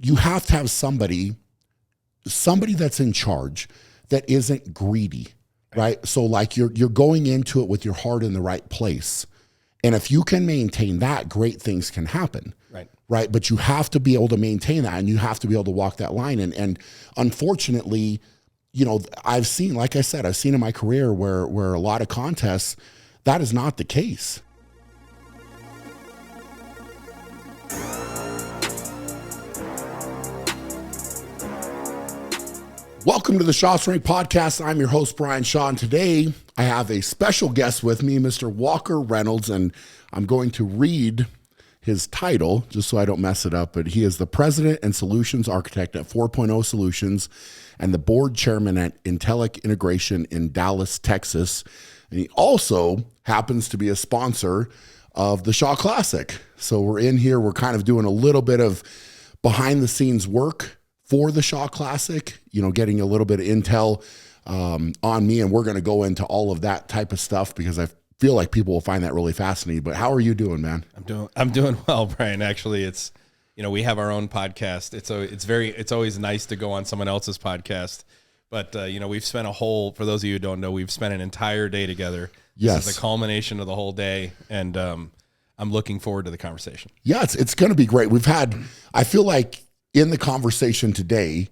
you have to have somebody that's in charge that isn't greedy, right? So like you're going into it with your heart in the right place. And if you can maintain that, great things can happen. Right. But you have to be able to maintain that, and you have to be able to walk that line. And unfortunately, I've seen, like I said, I've seen in my career where a lot of contests, that is not the case. Welcome to the Shaw's Rank Podcast. I'm your host, Brian Shaw, and today I have a special guest with me, Mr. Walker Reynolds, and I'm going to read his title just so I don't mess it up, but he is the President and Solutions Architect at 4.0 Solutions and the Board Chairman at Intellic Integration in Dallas, Texas. And he also happens to be a sponsor of the Shaw Classic. So we're in here, we're kind of doing a little bit of behind the scenes work for the Shaw Classic, getting a little bit of intel on me, and we're going to go into all of that type of stuff because I feel like people will find that really fascinating. But how are you doing, man? I'm doing well, Brian. Actually, it's we have our own podcast. It's always nice to go on someone else's podcast. But we've spent for those of you who don't know, we've spent an entire day together. Yes, this is the culmination of the whole day, and I'm looking forward to the conversation. Yeah, it's going to be great. I feel like in the conversation today,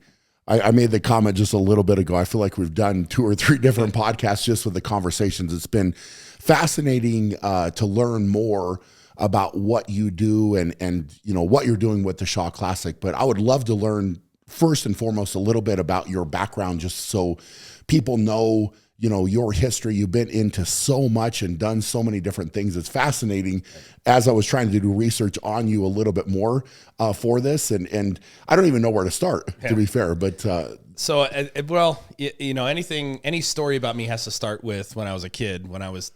I made the comment just a little bit ago. I feel like we've done 2 or 3 different podcasts just with the conversations. It's been fascinating to learn more about what you do and what you're doing with the Shaw Classic. But I would love to learn first and foremost a little bit about your background, just so people know your history. You've been into so much and done so many different things. It's fascinating as I was trying to do research on you a little bit more for this. And I don't even know where to start, to be fair. But any story about me has to start with when I was a kid, when I was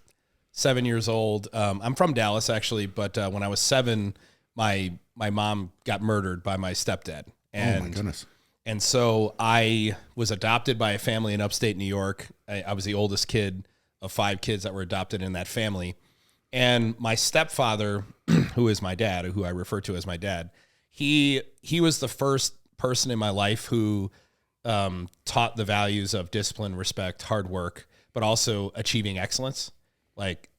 7 years old. I'm from Dallas, actually. But when I was 7, my mom got murdered by my stepdad. Oh, my goodness. And so I was adopted by a family in upstate New York. I was the oldest kid of 5 kids that were adopted in that family. And my stepfather, who is my dad, who I refer to as my dad, he was the first person in my life who taught the values of discipline, respect, hard work, but also achieving excellence, like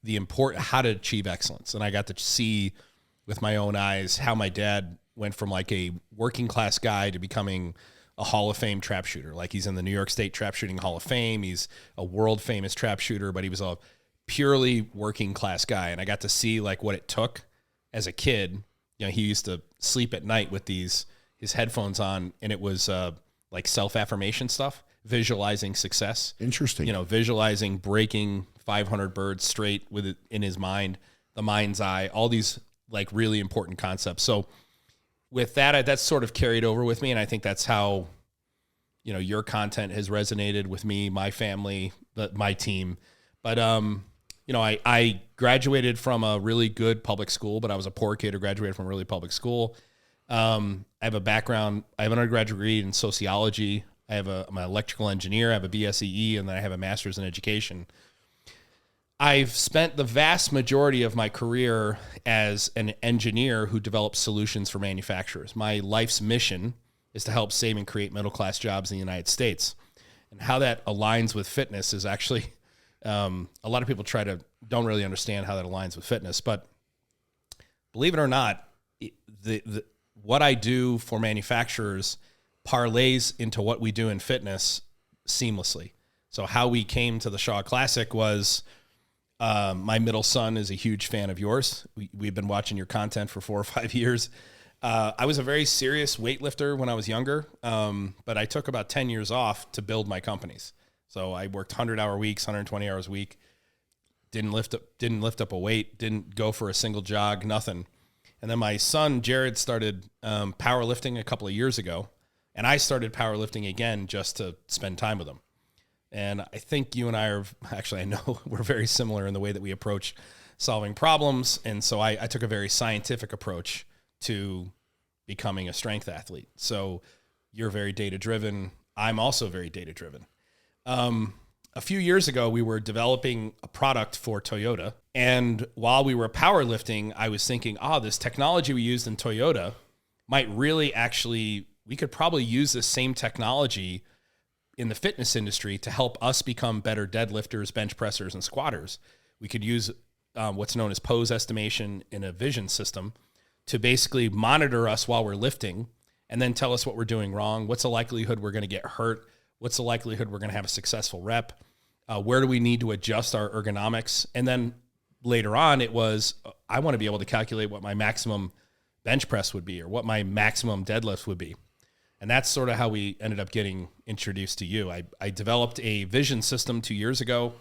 how to achieve excellence. And I got to see with my own eyes how my dad went from like a working class guy to becoming a Hall of Fame trap shooter. Like he's in the New York State Trap Shooting Hall of Fame. He's a world famous trap shooter, but he was a purely working class guy. And I got to see like what it took as a kid. He used to sleep at night with his headphones on, and it was like self-affirmation stuff, visualizing success. Interesting. Visualizing breaking 500 birds straight with it in his mind, the mind's eye, all these like really important concepts. So with that, that's sort of carried over with me, and I think that's how, your content has resonated with me, my family, my team. But, I graduated from a really good public school, but I was a poor kid who graduated from a really public school. I have a background. I have an undergraduate degree in sociology. I'm an electrical engineer. I have a BSEE, and then I have a master's in education. I've spent the vast majority of my career as an engineer who develops solutions for manufacturers. My life's mission is to help save and create middle-class jobs in the United States. And how that aligns with fitness is actually, a lot of people don't really understand how that aligns with fitness. But believe it or not, what I do for manufacturers parlays into what we do in fitness seamlessly. So how we came to the Shaw Classic was... my middle son is a huge fan of yours. We've been watching your content for 4 or 5 years. I was a very serious weightlifter when I was younger, but I took about 10 years off to build my companies. So I worked 100-hour weeks, 120 hours a week, didn't lift up a weight, didn't go for a single jog, nothing. And then my son, Jared, started powerlifting a couple of years ago, and I started powerlifting again just to spend time with him. And I think you and I I know we're very similar in the way that we approach solving problems. And so I took a very scientific approach to becoming a strength athlete. So you're very data-driven. I'm also very data-driven. A few years ago, we were developing a product for Toyota. And while we were powerlifting, I was thinking, this technology we used in Toyota might really actually we could probably use this same technology in the fitness industry to help us become better deadlifters, bench pressers, and squatters. We could use what's known as pose estimation in a vision system to basically monitor us while we're lifting and then tell us what we're doing wrong. What's the likelihood we're going to get hurt? What's the likelihood we're going to have a successful rep? Where do we need to adjust our ergonomics? And then later on, it was, I want to be able to calculate what my maximum bench press would be or what my maximum deadlift would be. And that's sort of how we ended up getting introduced to you. I developed a vision system 2 years ago,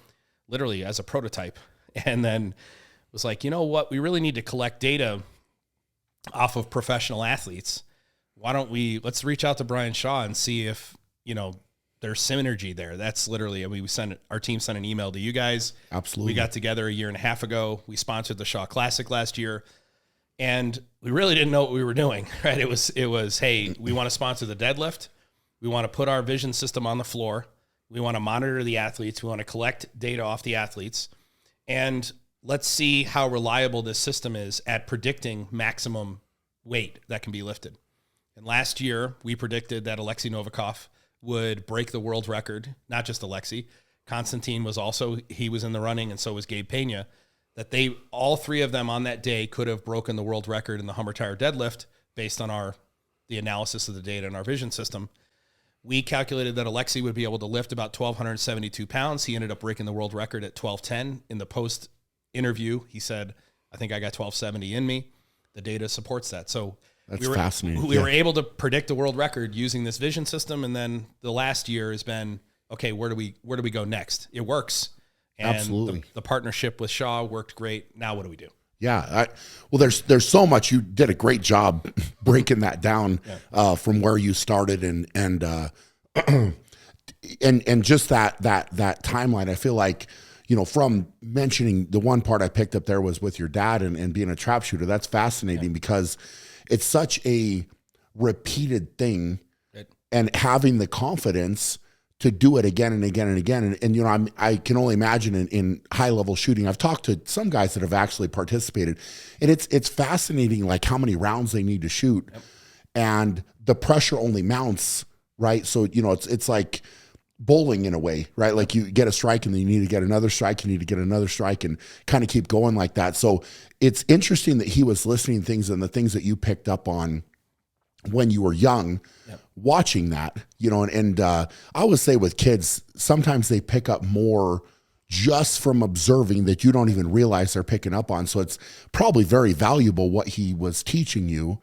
literally as a prototype, and then was like, you know what? We really need to collect data off of professional athletes. Why don't let's reach out to Brian Shaw and see if, there's synergy there. That's literally, our team sent an email to you guys. Absolutely. We got together a year and a half ago. We sponsored the Shaw Classic last year, and we really didn't know what we were doing, right? It was, hey, we want to sponsor the deadlift. We want to put our vision system on the floor. We want to monitor the athletes. We want to collect data off the athletes, and let's see how reliable this system is at predicting maximum weight that can be lifted. And last year, we predicted that Alexei Novikov would break the world record, not just Alexei. Konstantin he was in the running, and so was Gabe Pena, that all three of them on that day could have broken the world record in the Hummer Tire deadlift based on the analysis of the data in our vision system. We calculated that Alexei would be able to lift about 1,272 pounds. He ended up breaking the world record at 1,210. In the post interview, he said, I think I got 1,270 in me. The data supports that. So that's fascinating. We were able to predict the world record using this vision system. And then the last year has been, okay, where do we go next? It works. And absolutely. The partnership with Shaw worked great. Now what do we do? Yeah. There's so much. You did a great job breaking that down from where you started and just that timeline. I feel like, from mentioning the one part I picked up there was with your dad and being a trap shooter. That's fascinating because it's such a repeated thing and having the confidence to do it again and again and again. And I can only imagine in high level shooting, I've talked to some guys that have actually participated, and it's fascinating, like how many rounds they need to shoot and the pressure only mounts, right? So, it's like bowling in a way, right? Like you get a strike and then you need to get another strike, you need to get another strike and kind of keep going like that. So it's interesting that he was listening to things and the things that you picked up on when you were young, watching that, and I always say with kids, sometimes they pick up more just from observing that you don't even realize they're picking up on. So it's probably very valuable what he was teaching you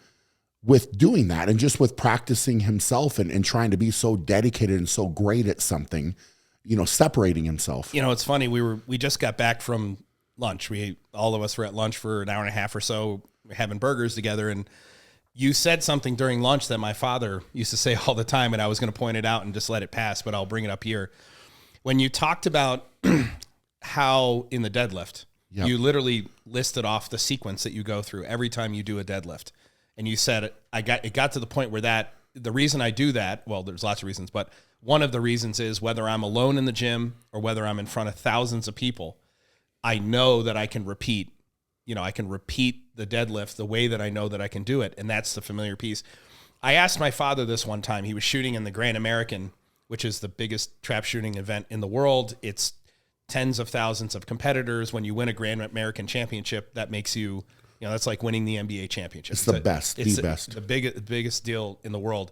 with doing that and just with practicing himself and trying to be so dedicated and so great at something, separating himself. It's funny. We just got back from lunch. All of us were at lunch for an hour and a half or so, having burgers together. And you said something during lunch that my father used to say all the time, and I was going to point it out and just let it pass, but I'll bring it up here. When you talked about how in the deadlift, you literally listed off the sequence that you go through every time you do a deadlift. And you said, it got to the point where the reason I do that, well, there's lots of reasons, but one of the reasons is whether I'm alone in the gym or whether I'm in front of thousands of people, I know that I can repeat the deadlift the way that I know that I can do it. And that's the familiar piece. I asked my father this one time. He was shooting in the Grand American, which is the biggest trap shooting event in the world. It's tens of thousands of competitors. When you win a Grand American championship, that makes you, that's like winning the NBA championship. It's the best. The biggest deal in the world.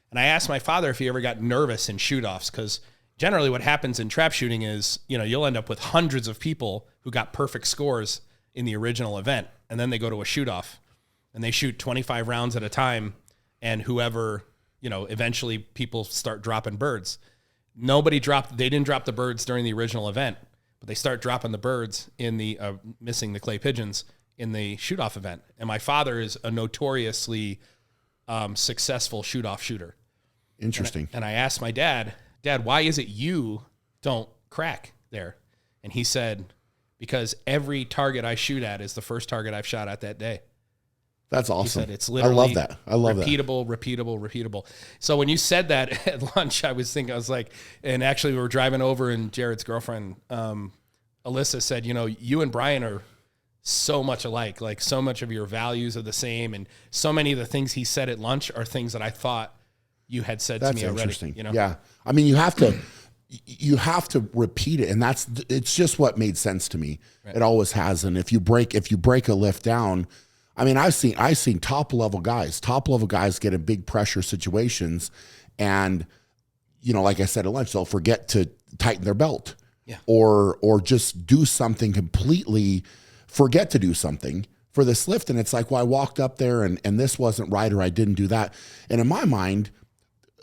And I asked my father if he ever got nervous in shoot-offs, because generally what happens in trap shooting is, you'll end up with hundreds of people who got perfect scores in the original event, and then they go to a shoot-off, and they shoot 25 rounds at a time, and whoever, eventually people start dropping birds. They didn't drop the birds during the original event, but they start dropping the birds in the, missing the clay pigeons in the shoot-off event. And my father is a notoriously successful shoot-off shooter. Interesting. And I asked my dad, why is it you don't crack there? And he said, because every target I shoot at is the first target I've shot at that day. That's awesome. He said it's literally I love that. repeatable. So when you said that at lunch, I was like, and actually we were driving over and Jared's girlfriend, Alyssa said, you and Brian are so much alike, like so much of your values are the same. And so many of the things he said at lunch are things that I thought you had said That's to me already. interesting. You know? Yeah. I mean, you have to repeat it. And it's just what made sense to me. Right. It always has. And if you break a lift down, I mean, I've seen top level guys get in big pressure situations. And, like I said at lunch, they'll forget to tighten their belt. Yeah. Or just do something completely, forget to do something for this lift. And it's like, well, I walked up there and this wasn't right, or I didn't do that. And in my mind,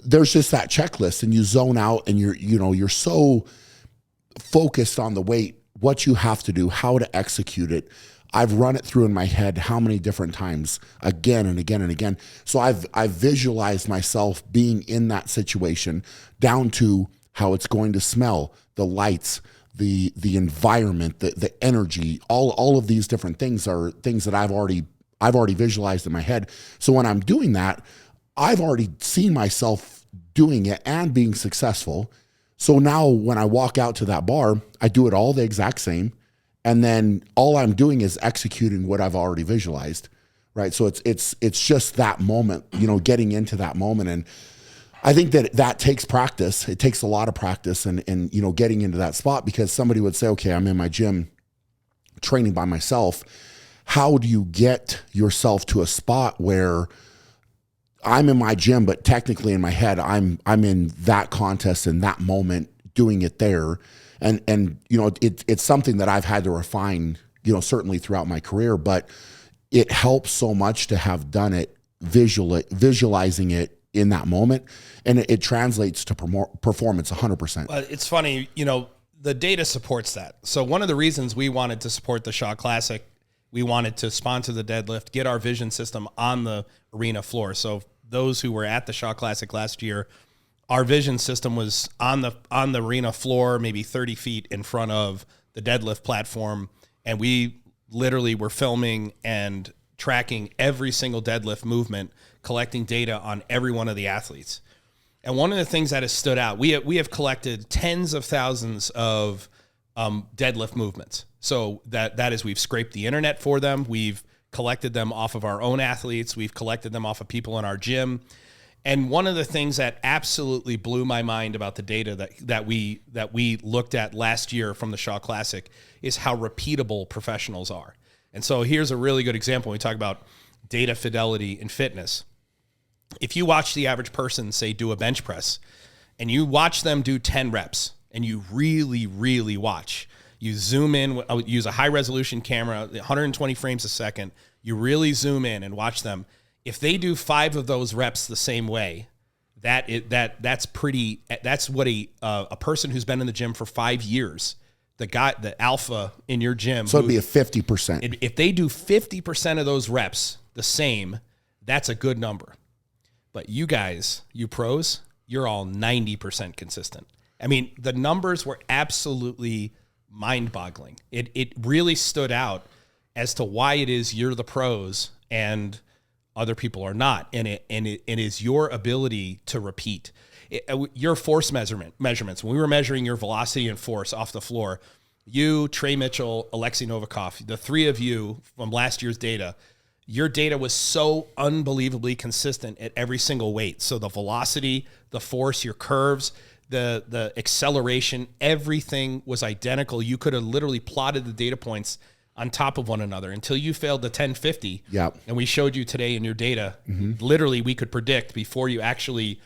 there's just that checklist, and you zone out, and you're so focused on the weight, what you have to do, how to execute it. I've run it through in my head how many different times, again and again and again. So I've visualized myself being in that situation, down to how it's going to smell, the lights, the environment, the energy, all of these different things are things that I've already visualized in my head. So when I'm doing that, I've already seen myself doing it and being successful. So now when I walk out to that bar, I do it all the exact same. And then all I'm doing is executing what I've already visualized, right? So it's just that moment, getting into that moment. And I think that takes practice. It takes a lot of practice and getting into that spot, because somebody would say, okay, I'm in my gym training by myself. How do you get yourself to a spot where I'm in my gym, but technically in my head, I'm in that contest in that moment, doing it there. And it's something that I've had to refine, certainly throughout my career, but it helps so much to have done it visualizing it in that moment. And it translates to performance 100%. Well, it's funny, the data supports that. So one of the reasons we wanted to support the Shaw Classic, we wanted to sponsor the deadlift, get our vision system on the arena floor. So those who were at the Shaw Classic last year, our vision system was on the arena floor, maybe 30 feet in front of the deadlift platform. And we literally were filming and tracking every single deadlift movement, collecting data on every one of the athletes. And one of the things that has stood out, we have collected tens of thousands of deadlift movements. So that is, we've scraped the internet for them. We've collected them off of our own athletes. We've collected them off of people in our gym. And one of the things that absolutely blew my mind about the data that we looked at last year from the Shaw Classic is how repeatable professionals are. And so here's a really good example when we talk about data fidelity in fitness. If you watch the average person, say, do a bench press, and you watch them do 10 reps, and you really, really watch, you zoom in, use a high resolution camera, 120 frames a second, you really zoom in and watch them. If they do 5 of those reps the same way, that's what a person who's been in the gym for 5 years, the alpha in your gym. So it'd be a 50%. If they do 50% of those reps the same, that's a good number. But you guys, you pros, you're all 90% consistent. I mean, the numbers were absolutely mind-boggling. It really stood out as to why it is you're the pros and other people are not. And it is your ability to repeat. Your force measurements, when we were measuring your velocity and force off the floor, you, Trey Mitchell, Alexei Novikov, the 3 of you from last year's data, your data was so unbelievably consistent at every single weight. So the velocity, the force, your curves, the acceleration, everything was identical. You could have literally plotted the data points on top of one another until you failed the 1050. Yeah. And we showed you today in your data, literally we could predict before you actually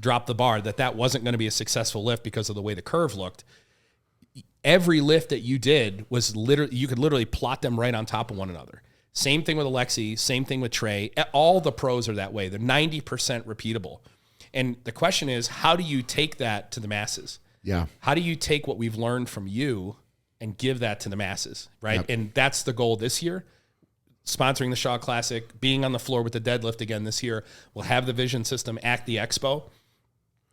dropped the bar that wasn't going to be a successful lift because of the way the curve looked. Every lift that you did was literally, you could literally plot them right on top of one another. Same thing with Alexei, same thing with Trey. All the pros are that way. They're 90% repeatable. And the question is, how do you take that to the masses? Yeah. How do you take what we've learned from you and give that to the masses, right? Yep. And that's the goal this year. Sponsoring the Shaw Classic, being on the floor with the deadlift again this year. We'll have the vision system at the expo.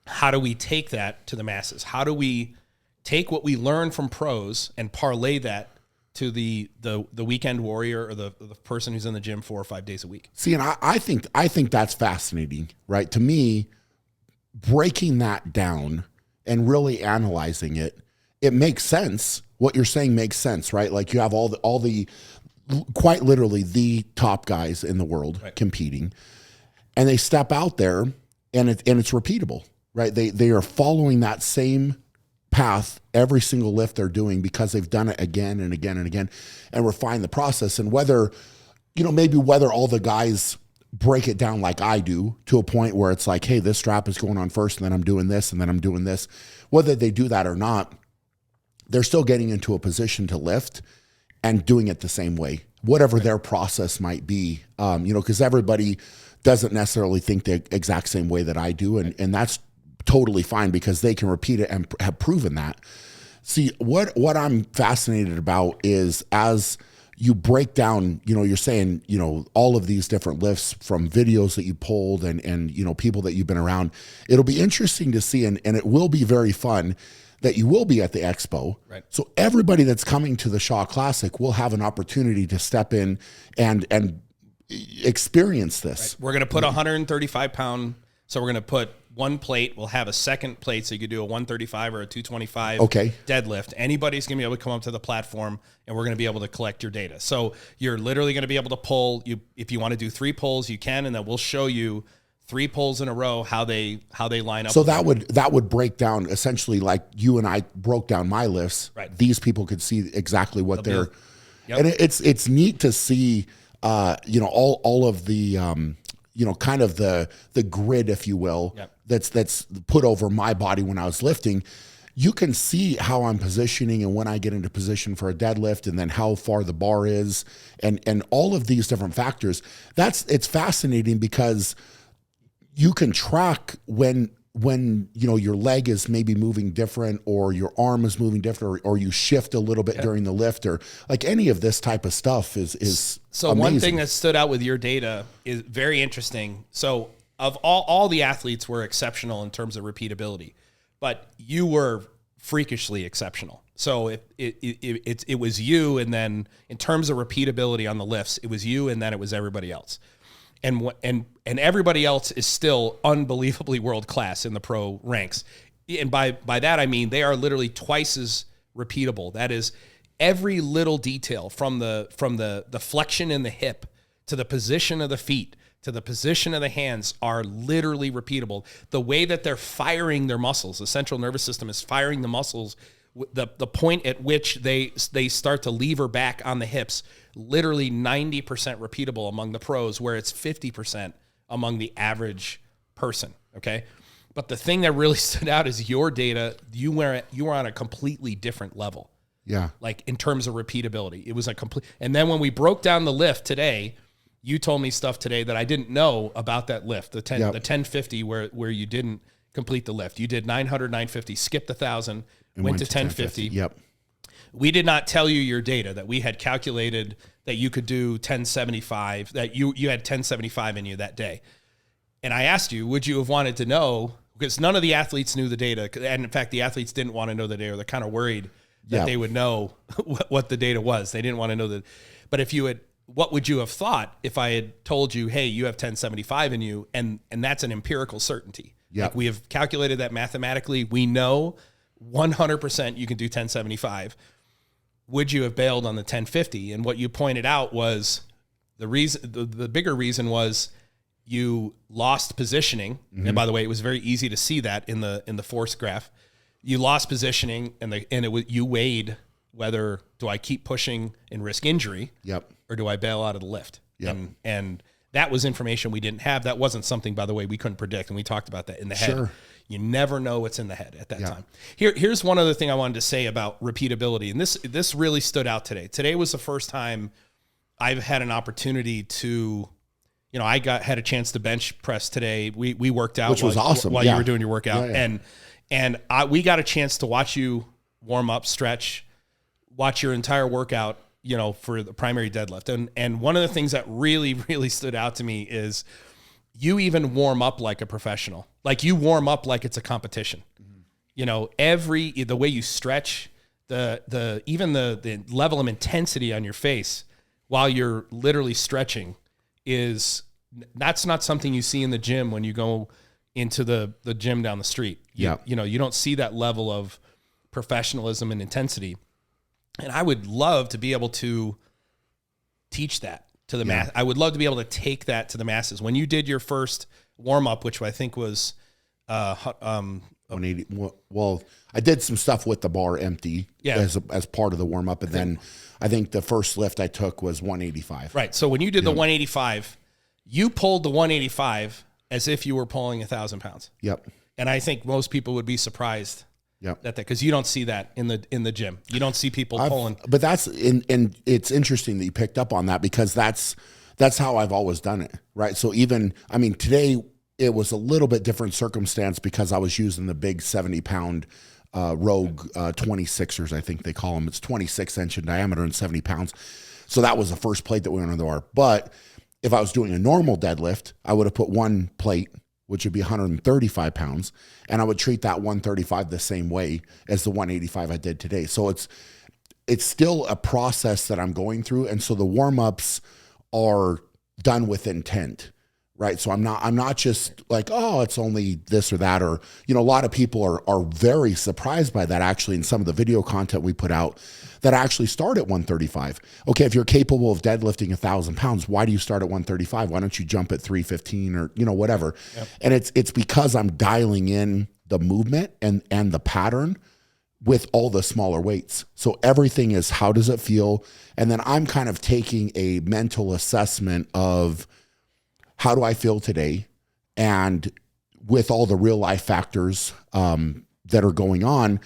How do we take that to the masses? How do we take what we learn from pros and parlay that to the weekend warrior or the person who's in the gym 4 or 5 days a week? See, and I think that's fascinating, right? To me, breaking that down and really analyzing it, it makes sense. What you're saying makes sense, right? Like you have all the quite literally the top guys in the world competing, and they step out there and it's repeatable, right? They are following that same path every single lift they're doing because they've done it again and again and again, and refine the process. And whether, maybe whether all the guys break it down like I do to a point where it's like, hey, this strap is going on first, and then I'm doing this, and then I'm doing this. Whether they do that or not, they're still getting into a position to lift and doing it the same way, whatever their process might be. Because everybody doesn't necessarily think the exact same way that I do, and that's totally fine because they can repeat it and have proven that. See, what I'm fascinated about is as you break down, you're saying, all of these different lifts from videos that you pulled and people that you've been around. It'll be interesting to see, and it will be very fun that you will be at the expo. Right. So everybody that's coming to the Shaw Classic will have an opportunity to step in and experience this. Right. We're going to put 135 pound. So we're going to put one plate. We'll have a second plate. So you could do a 135 or a 225 deadlift. Anybody's going to be able to come up to the platform, and we're going to be able to collect your data. So you're literally going to be able to pull. If you want to do 3 pulls, you can, and then we'll show you 3 pulls in a row, how they line up. So that would break down essentially like you and I broke down my lifts. Right. These people could see exactly what they're, and it's neat to see, all of the, kind of the grid, if you will, that's put over my body when I was lifting. You can see how I'm positioning and when I get into position for a deadlift, and then how far the bar is, and all of these different factors. It's fascinating because you can track when your leg is maybe moving different, or your arm is moving different, or you shift a little bit during the lift, or like any of this type of stuff is so amazing. One thing that stood out with your data is very interesting. So of all the athletes were exceptional in terms of repeatability, but you were freakishly exceptional. So it was you, and then in terms of repeatability on the lifts, it was you, and then it was everybody else. And everybody else is still unbelievably world-class in the pro ranks. And by that, I mean, they are literally twice as repeatable. That is, every little detail from the flexion in the hip to the position of the feet to the position of the hands are literally repeatable. The way that they're firing their muscles, the central nervous system is firing the muscles, the point at which they start to lever back on the hips, literally 90% repeatable among the pros, where it's 50% among the average person, okay? But the thing that really stood out is your data. You were on a completely different level. Yeah. Like in terms of repeatability. It was a complete, and then when we broke down the lift today, you told me stuff today that I didn't know about that lift, the 1050 where you didn't complete the lift. You did 900, 950, skipped 1,000, went to 1050. Yep. We did not tell you your data, that we had calculated that you could do 1075, that you had 1075 in you that day. And I asked you, would you have wanted to know, because none of the athletes knew the data. And in fact, the athletes didn't want to know the data. They're kind of worried that they would know what the data was. They didn't want to know that. But if you had, what would you have thought if I had told you, hey, you have 1075 in you, and that's an empirical certainty. Like we have calculated that mathematically. We know 100% you can do 1075. Would you have bailed on the 1050? And what you pointed out was the reason, the bigger reason was you lost positioning. Mm-hmm. And by the way, it was very easy to see that in the force graph. You lost positioning, you weighed whether do I keep pushing and risk injury, or do I bail out of the lift? And that was information we didn't have. That wasn't something, by the way, we couldn't predict, and we talked about that in the head. Sure. You never know what's in the head at that time. Here's one other thing I wanted to say about repeatability, and this really stood out today. Today was the first time I've had an opportunity to, I had a chance to bench press today. We worked out, which was awesome while you were doing your workout, and we got a chance to watch you warm up, stretch, watch your entire workout, for the primary deadlift. And one of the things that really, really stood out to me is you even warm up like a professional. Like you warm up like it's a competition. Mm-hmm. The way you stretch, even the level of intensity on your face while you're literally stretching that's not something you see in the gym when you go into the gym down the street. You don't see that level of professionalism and intensity. And I would love to be able to teach that to the mass. I would love to be able to take that to the masses. When you did your first warm up, which I think was 180. Well, I did some stuff with the bar empty as part of the warm up, and then I think the first lift I took was 185. Right. So when you did the 185, you pulled the 185 as if you were pulling 1,000 pounds. Yep. And I think most people would be surprised. Yep. That because you don't see that in the gym. You don't see people pulling. But that's and it's interesting that you picked up on that, because that's how I've always done it, right? So even, I mean, today it was a little bit different circumstance because I was using the big 70-pound Rogue 26ers, I think they call them. It's 26 inch in diameter and 70 pounds. So that was the first plate that went on the bar. But if I was doing a normal deadlift, I would have put one plate, which would be 135 pounds, and I would treat that 135 the same way as the 185 I did today. So it's still a process that I'm going through, and so the warm-ups are done with intent, right? So I'm not just like, oh, it's only this or that, or, a lot of people are very surprised by that, actually, in some of the video content we put out that actually start at 135. Okay, if you're capable of deadlifting 1,000 pounds, why do you start at 135? Why don't you jump at 315 or, whatever? Yep. And it's because I'm dialing in the movement and the pattern with all the smaller weights. So everything is, how does it feel? And then I'm kind of taking a mental assessment of, how do I feel today? And with all the real life factors that are going on,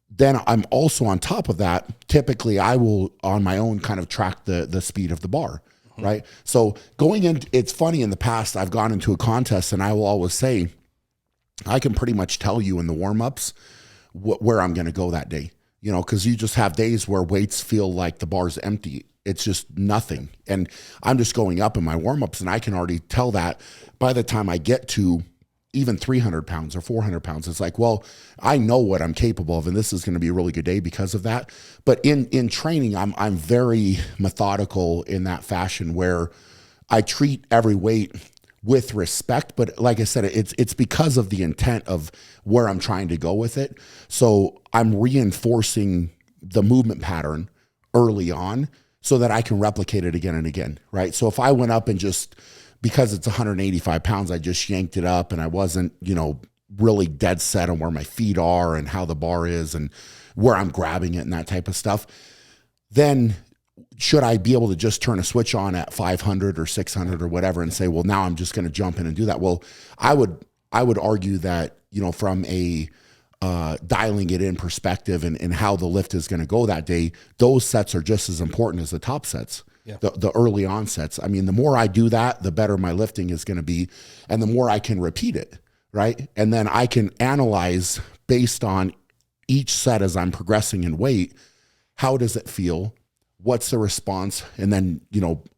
then I'm also on top of that. Typically, I will on my own kind of track the speed of the bar, right? So going in, it's funny, in the past, I've gone into a contest and I will always say, I can pretty much tell you in the warm-ups where I'm going to go that day, because you just have days where weights feel like the bar's empty. It's just nothing. And I'm just going up in my warm-ups, and I can already tell that by the time I get to even 300 pounds or 400 pounds, it's like, well, I know what I'm capable of, and this is going to be a really good day because of that. But in training, I'm very methodical in that fashion, where I treat every weight with respect. But like I said, it's because of the intent of where I'm trying to go with it. So I'm reinforcing the movement pattern early on so that I can replicate it again and again, right? So if I went up and just, because it's 185 pounds, I just yanked it up and I wasn't, really dead set on where my feet are and how the bar is and where I'm grabbing it and that type of stuff, then should I be able to just turn a switch on at 500 or 600 or whatever and say, well, now I'm just going to jump in and do that? Well, I would argue that, from a dialing it in perspective and how the lift is going to go that day, those sets are just as important as the top sets. Yeah. The early on sets. I mean, the more I do that, the better my lifting is going to be, and the more I can repeat it, right? And then I can analyze based on each set as I'm progressing in weight, how does it feel? What's the response? And then,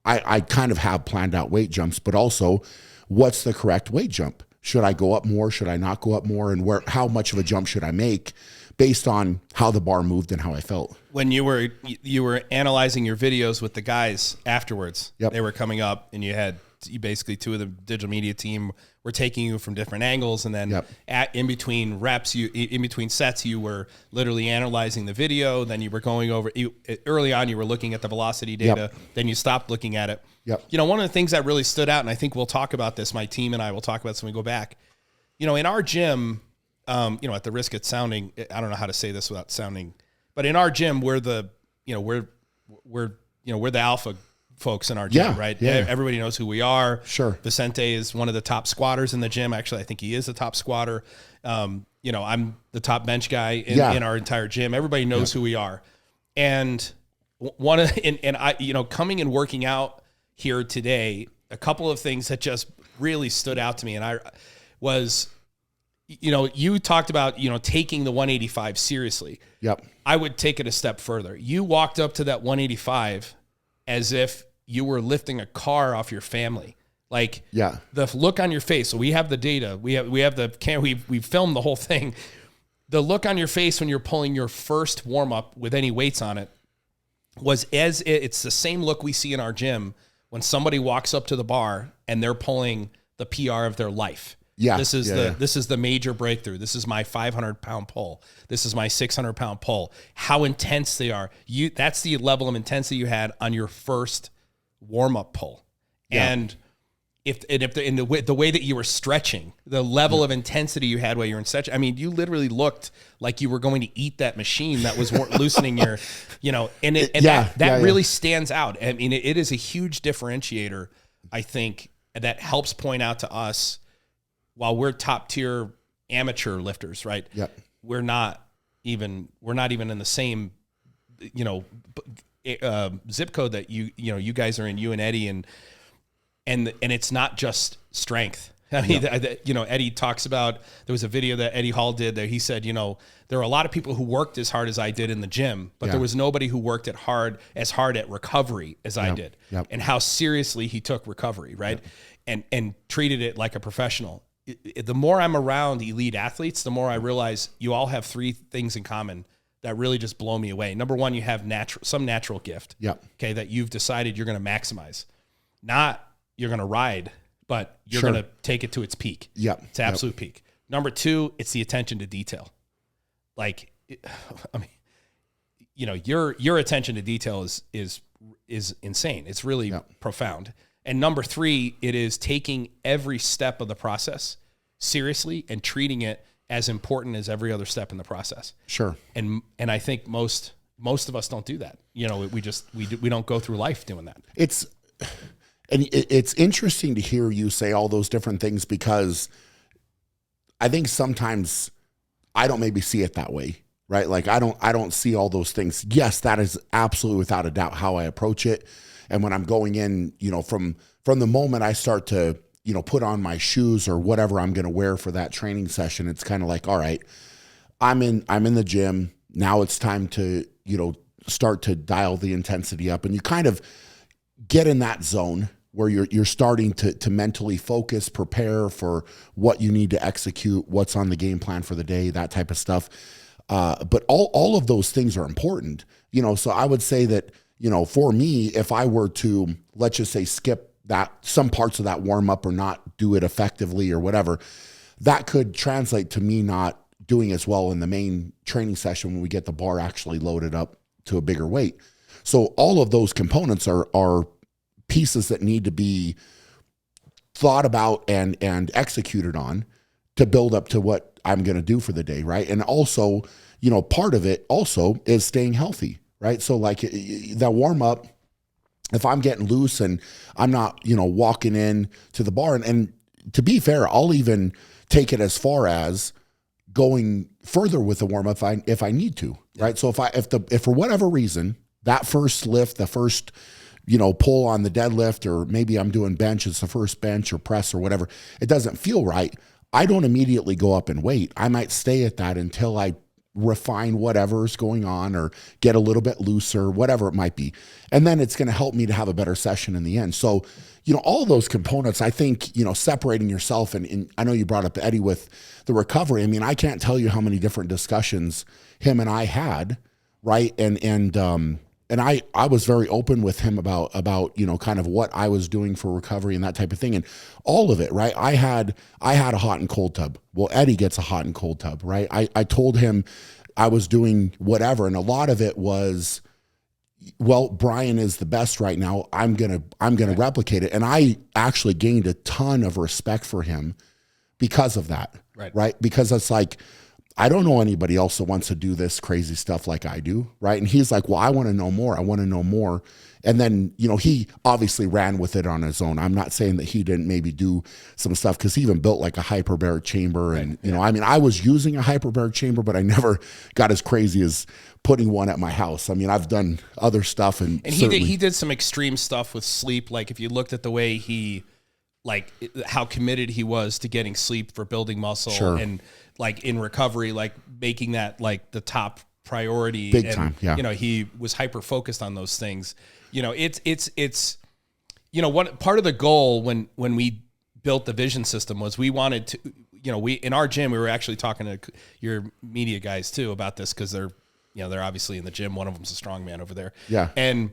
I kind of have planned out weight jumps, but also what's the correct weight jump? Should I go up more? Should I not go up more? And how much of a jump should I make based on how the bar moved and how I felt? When you were analyzing your videos with the guys afterwards, They were coming up, and you basically two of the digital media team were taking you from different angles, and then in between reps, in between sets, you were literally analyzing the video. Then you were going over, early on, you were looking at the velocity data. Then you stopped looking at it. One of the things that really stood out, and I think we'll talk about this, my team and I will talk about this when we go back. In our gym, at the risk of sounding, I don't know how to say this without sounding, but in our gym, we're the alpha folks in our gym, right? Yeah. Everybody knows who we are. Sure. Vicente is one of the top squatters in the gym. Actually, I think he is the top squatter. I'm the top bench guy in our entire gym. Everybody knows who we are. And I, coming and working out here today, a couple of things that just really stood out to me. And I was, you talked about, taking the 185 seriously. Yep. I would take it a step further. You walked up to that 185 as if you were lifting a car off your family. Like the look on your face. So we have the data. We have the camera. We filmed the whole thing. The look on your face when you're pulling your first warm up with any weights on it was it's the same look we see in our gym when somebody walks up to the bar and they're pulling the PR of their life. Yeah. This is the major breakthrough. This is my 500-pound pull. This is my 600-pound pull. How intense they are. That's the level of intensity you had on your first warm-up pull. Yeah. And the way that you were stretching, the level of intensity you had while you were in stretch, I mean, you literally looked like you were going to eat that machine that was loosening your, that really stands out. I mean, it is a huge differentiator, I think, that helps point out to us, while we're top tier amateur lifters, right? Yeah. We're not even in the same, zip code that you guys are in, you and Eddie, and it's not just strength. I mean, Eddie talks about, there was a video that Eddie Hall did that he said, there are a lot of people who worked as hard as I did in the gym, but there was nobody who worked as hard at recovery as I did, and how seriously he took recovery, right? And treated it like a professional. The more I'm around elite athletes, the more I realize you all have three things in common that really just blow me away. Number one, you have some natural gift, okay, that you've decided you're going to maximize. Not you're going to ride, but you're going to take it to its peak. It's absolute peak. Number two, it's the attention to detail. Like, I mean, your attention to detail is insane. It's really profound. And number three, it is taking every step of the process seriously and treating it as important as every other step in the process. Sure. And I think most of us don't do that. We don't go through life doing that. It's interesting to hear you say all those different things, because I think sometimes I don't maybe see it that way, right? Like I don't see all those things. Yes, that is absolutely without a doubt how I approach it. And when I'm going in, from the moment I start to, put on my shoes or whatever I'm going to wear for that training session, it's kind of like, all right, I'm in the gym. Now it's time to, start to dial the intensity up, and you kind of get in that zone where you're starting to mentally focus, prepare for what you need to execute, what's on the game plan for the day, that type of stuff. But all of those things are important, so I would say that, for me, if I were to, let's just say, skip some parts of that warm up or not do it effectively or whatever, that could translate to me not doing as well in the main training session when we get the bar actually loaded up to a bigger weight. So all of those components are pieces that need to be thought about and executed on to build up to what I'm going to do for the day, right? And also, part of it also is staying healthy, right? So like that warm up, if I'm getting loose and I'm not, walking in to the bar, and to be fair, I'll even take it as far as going further with the warm up if I need to, right? So if for whatever reason that first lift, the first, pull on the deadlift, or maybe I'm doing bench, it's the first bench or press or whatever, it doesn't feel right, I don't immediately go up and weight. I might stay at that until I refine whatever's going on or get a little bit looser, whatever it might be. And then it's going to help me to have a better session in the end. So, all those components, I think, separating yourself, and I know you brought up Eddie with the recovery. I mean, I can't tell you how many different discussions him and I had, right? And I was very open with him about kind of what I was doing for recovery and that type of thing, and all of it, right? I had a hot and cold tub. Well, Eddie gets a hot and cold tub, right? I told him I was doing whatever, and a lot of it was, well, Brian is the best right now. I'm gonna replicate it, and I actually gained a ton of respect for him because of that, right? Because it's like, I don't know anybody else that wants to do this crazy stuff like I do, right? And he's like, well, I want to know more. I want to know more. And then, he obviously ran with it on his own. I'm not saying that he didn't maybe do some stuff, because he even built like a hyperbaric chamber. And, I mean, I was using a hyperbaric chamber, but I never got as crazy as putting one at my house. I mean, I've done other stuff. And he did some extreme stuff with sleep. Like if you looked at the way how committed he was to getting sleep for building muscle, and like in recovery, like making that like the top priority. Big time. Yeah. He was hyper focused on those things. It's one part of the goal when we built the vision system was we wanted to, we in our gym, we were actually talking to your media guys too about this, because they're obviously in the gym. One of them's a strongman over there. Yeah. And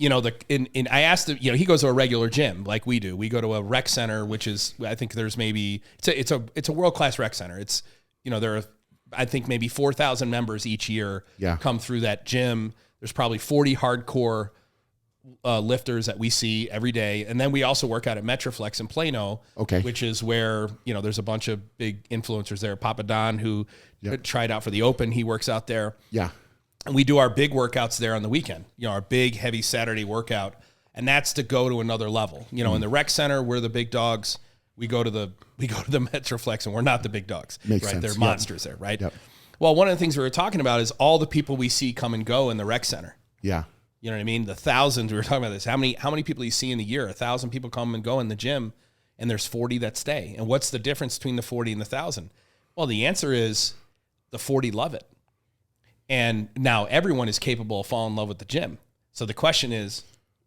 I asked him, he goes to a regular gym like we do. We go to a rec center, which is, I think there's maybe, it's a world-class rec center. It's, there are, I think maybe 4,000 members each year come through that gym. There's probably 40 hardcore lifters that we see every day. And then we also work out at Metroflex in Plano, which is where, there's a bunch of big influencers there. Papa Don, who tried out for the Open, he works out there. Yeah. And we do our big workouts there on the weekend, our big, heavy Saturday workout. And that's to go to another level. In the rec center, we're the big dogs. We go to the Metroflex, and we're not the big dogs. Makes right? sense. They're monsters there, right? Yep. Well, one of the things we were talking about is all the people we see come and go in the rec center. Yeah. You know what I mean? The thousands, we were talking about this. How many people you see in the year? 1,000 people come and go in the gym, and there's 40 that stay. And what's the difference between the 40 and the 1,000? Well, the answer is the 40 love it. And now everyone is capable of falling in love with the gym. So the question is,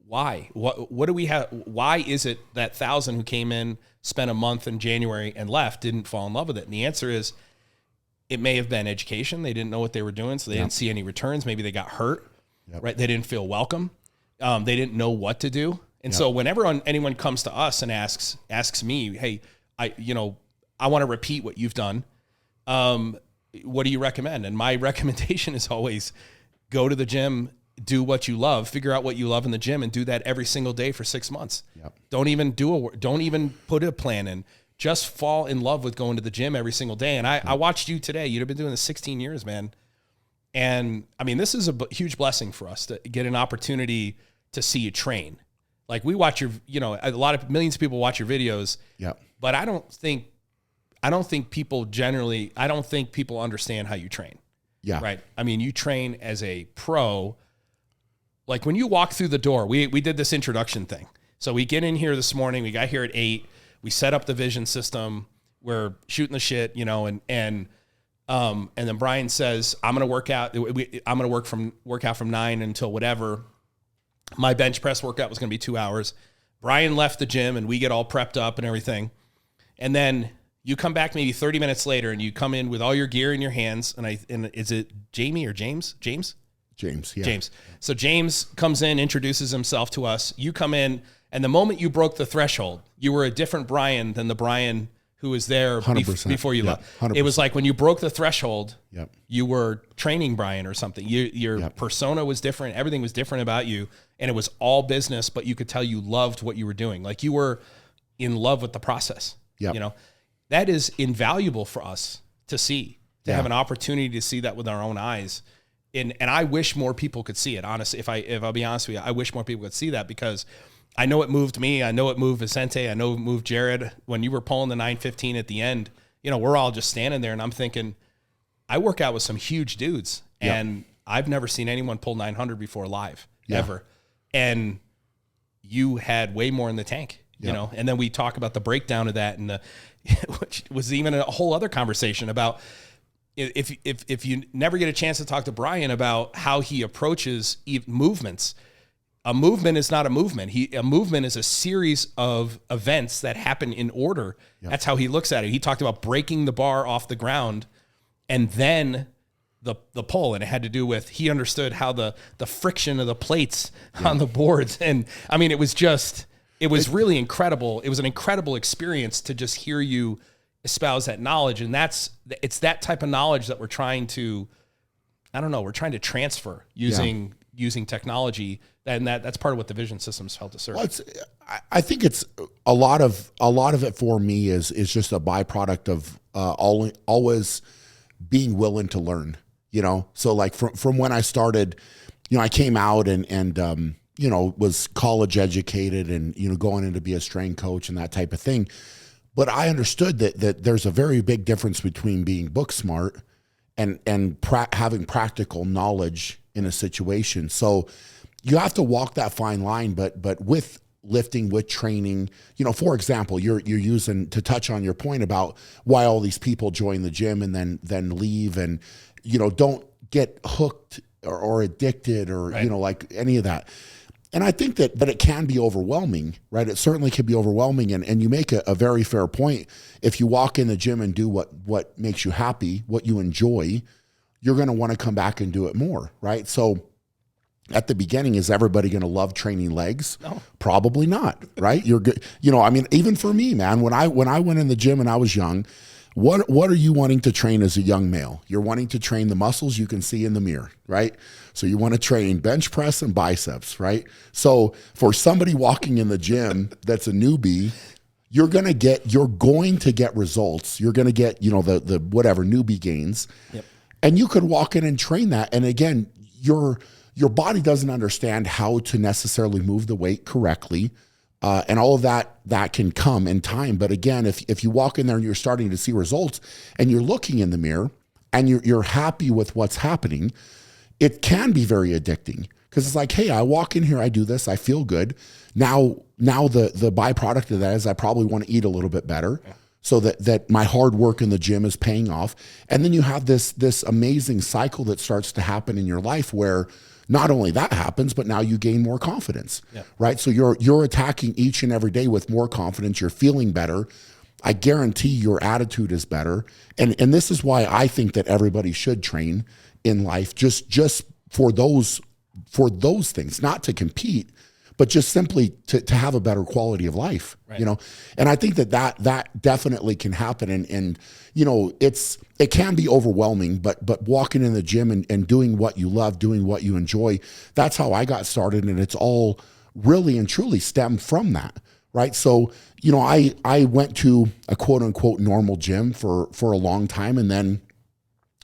why? What do we have? Why is it that 1,000 who came in, spent a month in January and left didn't fall in love with it? And the answer is, it may have been education. They didn't know what they were doing, so they didn't see any returns. Maybe they got hurt, right? They didn't feel welcome. They didn't know what to do. And so whenever anyone comes to us and asks me, hey, I want to repeat what you've done. What do you recommend? And my recommendation is always go to the gym, do what you love, figure out what you love in the gym, and do that every single day for 6 months. Yep. Don't even put a plan in. Just fall in love with going to the gym every single day. And I watched you today. You've been doing this 16 years, man. And I mean, this is a huge blessing for us to get an opportunity to see you train. Like we watch millions of people watch your videos. Yeah. But I don't think people understand how you train. Yeah. Right. I mean, you train as a pro. Like when you walk through the door, we did this introduction thing. So we get in here this morning, we got here at 8, we set up the vision system, we're shooting the shit, and then Brian says, I'm going to work out. I'm going to work out from 9 until whatever. My bench press workout was going to be 2 hours. Brian left the gym and we get all prepped up and everything. And then you come back maybe 30 minutes later and you come in with all your gear in your hands. And is it Jamie or James? James, yeah. James. So James comes in, introduces himself to us. You come in, and the moment you broke the threshold, you were a different Brian than the Brian who was there before you left. 100%. It was like when you broke the threshold, you were training Brian or something. Your persona was different. Everything was different about you, and it was all business, but you could tell you loved what you were doing. Like you were in love with the process. Yep. That is invaluable for us to see, to have an opportunity to see that with our own eyes. And I wish more people could see it. Honestly, if I'll be honest with you, I wish more people could see that, because I know it moved me. I know it moved Vicente. I know it moved Jared. When you were pulling the 915 at the end, we're all just standing there, and I'm thinking, I work out with some huge dudes, and I've never seen anyone pull 900 before live, ever. And you had way more in the tank, and then we talk about the breakdown of that, and which was even a whole other conversation about if you never get a chance to talk to Brian about how he approaches movements. A movement is not a movement. A movement is a series of events that happen in order. Yep. That's how he looks at it. He talked about breaking the bar off the ground and then the pull. And it had to do with, he understood how the friction of the plates on the boards. And I mean, it was really incredible. It was an incredible experience to just hear you espouse that knowledge. And it's that type of knowledge that we're trying to transfer using technology. And that's part of what the vision systems helped to serve. Well, I think it's a lot of it for me is just a byproduct of always being willing to learn. So like from when I started, I came out and was college educated and going in to be a strength coach and that type of thing. But I understood that there's a very big difference between being book smart and having practical knowledge in a situation. So you have to walk that fine line, but with lifting, with training, for example, you're using, to touch on your point about why all these people join the gym and then leave and, don't get hooked or addicted or, right. Like any of that. And I think that it can be overwhelming, right? It certainly can be overwhelming. And you make a very fair point. If you walk in the gym and do what makes you happy, what you enjoy, you're going to want to come back and do it more, right? So at the beginning, is everybody going to love training legs? No. Probably not, right? You're good. Even for me, man, when I went in the gym and I was young, What are you wanting to train as a young male? You're wanting to train the muscles you can see in the mirror, right? So you want to train bench press and biceps, right? So for somebody walking in the gym that's a newbie, you're going to get results. You're going to get, the whatever newbie gains. Yep. And you could walk in and train that. And again, your body doesn't understand how to necessarily move the weight correctly. And all of that can come in time. But again, if you walk in there and you're starting to see results and you're looking in the mirror and you're happy with what's happening, it can be very addicting, because it's like, hey, I walk in here, I do this, I feel good. Now the byproduct of that is I probably want to eat a little bit better, so that my hard work in the gym is paying off. And then you have this amazing cycle that starts to happen in your life where not only that happens, but now you gain more confidence, right? So you're attacking each and every day with more confidence. You're feeling better. I guarantee your attitude is better. And this is why I think that everybody should train in life, just for those things, not to compete, but just simply to have a better quality of life, right. And I think that definitely can happen. And it can be overwhelming, but walking in the gym and doing what you love, doing what you enjoy, that's how I got started. And it's all really and truly stemmed from that, right? So, I went to a quote unquote normal gym for a long time. And then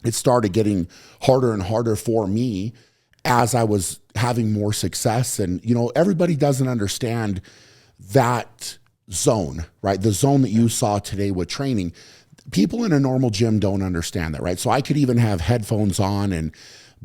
it started getting harder and harder for me as I was having more success. And, everybody doesn't understand that zone, right? The zone that you saw today with training. People in a normal gym don't understand that, right? So I could even have headphones on and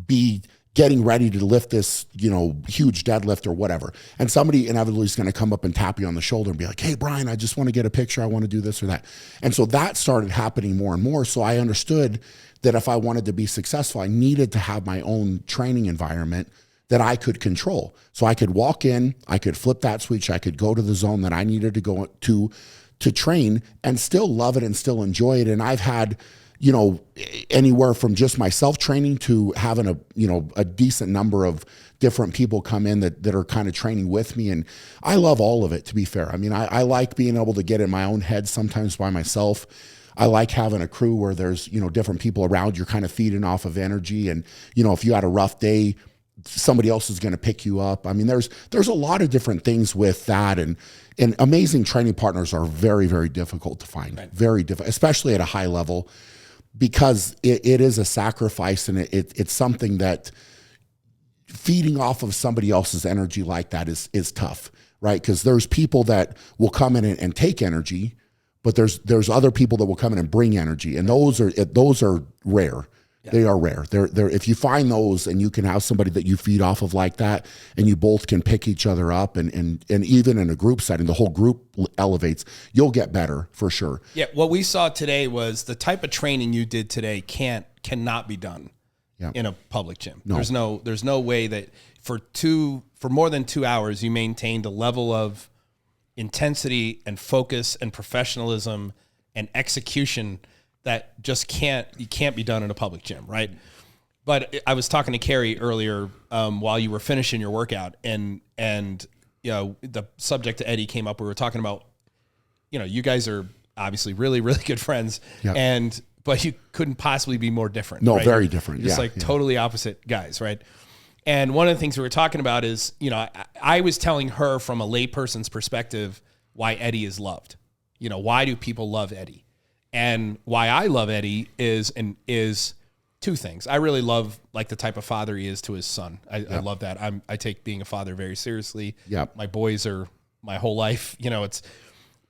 be getting ready to lift this, huge deadlift or whatever. And somebody inevitably is going to come up and tap you on the shoulder and be like, hey, Brian, I just want to get a picture. I want to do this or that. And so that started happening more and more. So I understood that if I wanted to be successful, I needed to have my own training environment that I could control. So I could walk in, I could flip that switch, I could go to the zone that I needed to go to train and still love it and still enjoy it. And I've had, anywhere from just myself training to having a decent number of different people come in that are kind of training with me. And I love all of it, to be fair. I mean, I like being able to get in my own head sometimes by myself. I like having a crew where there's, different people around. You're kind of feeding off of energy. And, if you had a rough day, somebody else is going to pick you up. I mean, there's a lot of different things with that. And amazing training partners are very, very difficult to find. Right. Very difficult, especially at a high level, because it is a sacrifice, and it's something that feeding off of somebody else's energy like that is tough, right? Because there's people that will come in and take energy, but there's other people that will come in and bring energy, and those are rare. Yeah. They are rare. They're if you find those and you can have somebody that you feed off of like that, and you both can pick each other up, and even in a group setting, the whole group elevates, you'll get better for sure. Yeah. What we saw today was the type of training you did today cannot be done in a public gym. No. There's no way that for more than 2 hours you maintained a level of intensity and focus and professionalism and execution that just can't be done in a public gym, right? But I was talking to Carrie earlier while you were finishing your workout, and the subject to Eddie came up. We were talking about, you guys are obviously really, really good friends, but you couldn't possibly be more different. No, right? Very different. Just totally opposite guys, right? And one of the things we were talking about is, I was telling her from a layperson's perspective why Eddie is loved. Why do people love Eddie? And why I love Eddie is two things. I really love like the type of father he is to his son. I love that. I take being a father very seriously. Yeah. My boys are my whole life.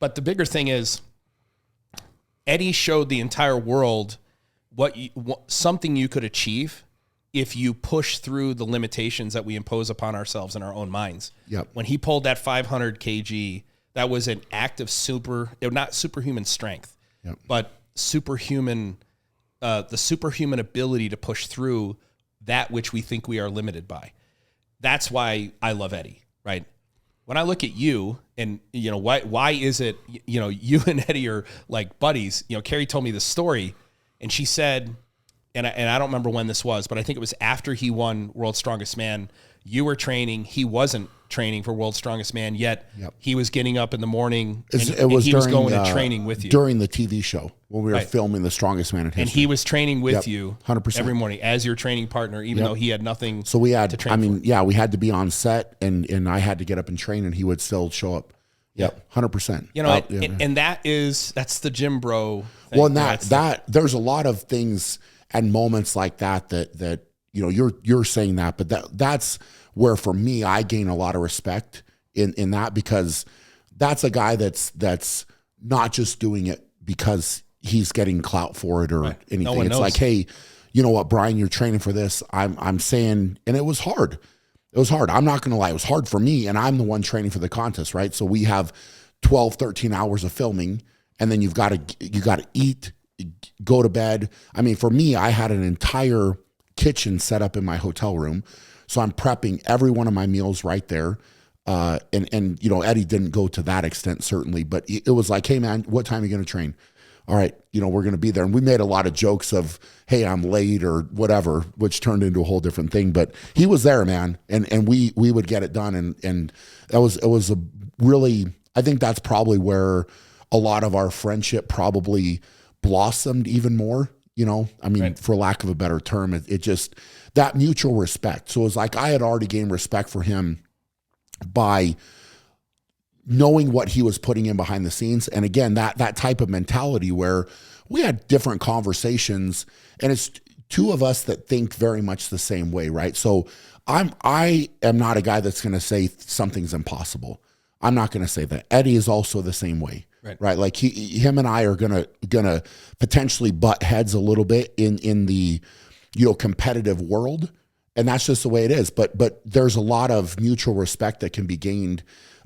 But the bigger thing is Eddie showed the entire world something you could achieve if you push through the limitations that we impose upon ourselves in our own minds. Yep. When he pulled that 500 kg, that was an act of not superhuman strength. Yep. But superhuman, the superhuman ability to push through that which we think we are limited by. That's why I love Eddie, right? When I look at you and, why is it, you and Eddie are like buddies. Carrie told me this story, and she said, and I don't remember when this was, but I think it was after he won World's Strongest Man, you were training, he wasn't training for World's Strongest Man yet. He was getting up in the morning and he was going to training with you. During the TV show when we were filming The Strongest Man in History. And he was training with you 100%. Every morning as your training partner, even though he had nothing so we had, to train we had to be on set and I had to get up and train and he would still show up. 100%. You know, and that's the gym bro thing. Well, and that there's a lot of things and moments like that you know, you're saying that, but that's where for me I gain a lot of respect in that, because that's a guy that's not just doing it because he's getting clout for it or anything. No one knows. Like, hey, you know what, Brian, you're training for this. I'm saying, and it was hard. It was hard. I'm not going to lie. It was hard for me, and I'm the one training for the contest, right? So we have 12, 13 hours of filming, and then you got to eat, go to bed. I mean, for me, I had an entire kitchen set up in my hotel room, so I'm prepping every one of my meals right there. And you know, Eddie didn't go to that extent certainly, but it was like, hey man, what time are you going to train? All right, you know, we're going to be there. And we made a lot of jokes of, hey, I'm late or whatever, which turned into a whole different thing. But he was there, man, and we would get it done. And it was a really, I think that's probably where a lot of our friendship probably blossomed even more. You know, I mean, for lack of a better term, it just, that mutual respect. So it was like I had already gained respect for him by knowing what he was putting in behind the scenes. And again, that type of mentality where we had different conversations, and it's two of us that think very much the same way, right? So I am not a guy that's going to say something's impossible. I'm not going to say that. Eddie is also the same way, right? Like him and I are gonna potentially butt heads a little bit in the, you know, competitive world, and that's just the way it is. But there's a lot of mutual respect that can be gained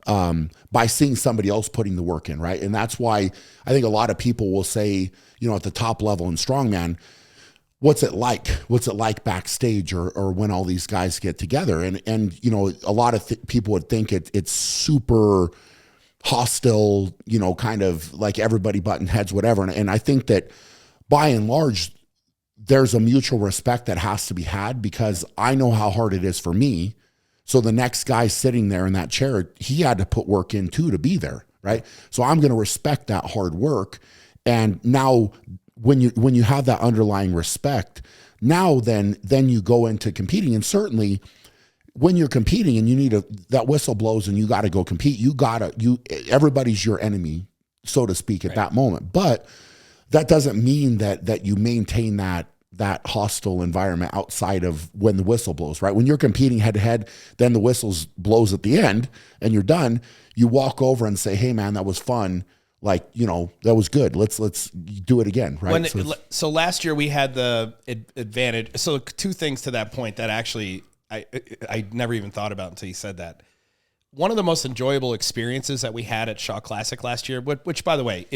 by seeing somebody else putting the work in, right? And that's why I think a lot of people will say, you know, at the top level in strongman, what's it like? What's it like backstage or when all these guys get together? And you know, a lot of people would think it's super hostile, you know, kind of like everybody butting heads, whatever. And I think that by and large, there's a mutual respect that has to be had, because I know how hard it is for me. So the next guy sitting there in that chair, he had to put work in too to be there, right? So I'm going to respect that hard work. And now when you have that underlying respect, now then you go into competing. And certainly when you're competing and you need that whistle blows and you got to go compete, everybody's your enemy, so to speak, at that moment. But that doesn't mean that you maintain that hostile environment outside of when the whistle blows, right? When you're competing head to head, then the whistle blows at the end and you're done. You walk over and say, hey man, that was fun. Like, you know, that was good. Let's do it again, right? So last year we had the advantage. So two things to that point that actually I never even thought about until you said that. One of the most enjoyable experiences that we had at Shaw Classic last year, which by the way,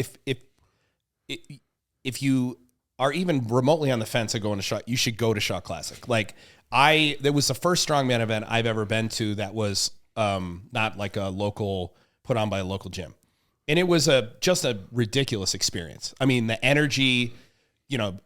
if you are even remotely on the fence of going to Shaw, you should go to Shaw Classic. Like that was the first strongman event I've ever been to that was not like a local, put on by a local gym. And it was just a ridiculous experience. I mean, the energy, you know,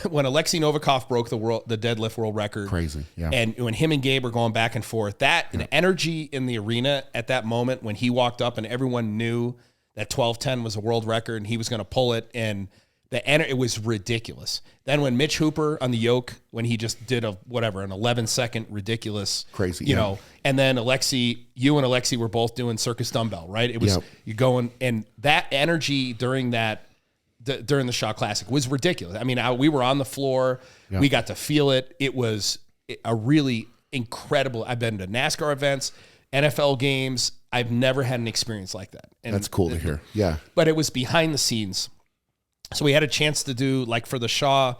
when Alexei Novikov broke the deadlift world record. Crazy, yeah. And when him and Gabe were going back and forth, the energy in the arena at that moment when he walked up and everyone knew that 12:10 was a world record and he was going to pull it, and it was ridiculous. Then when Mitch Hooper on the yoke, when he just did an 11-second ridiculous, crazy, you know, and then you and Alexei were both doing circus dumbbell, right? It was you going, and that energy during the Shaw Classic was ridiculous. I mean, we were on the floor, we got to feel it. It was a really incredible. I've been to NASCAR events, NFL games. I've never had an experience like that. And that's cool to hear. Yeah, but it was behind the scenes. So we had a chance to do, like, for the Shaw,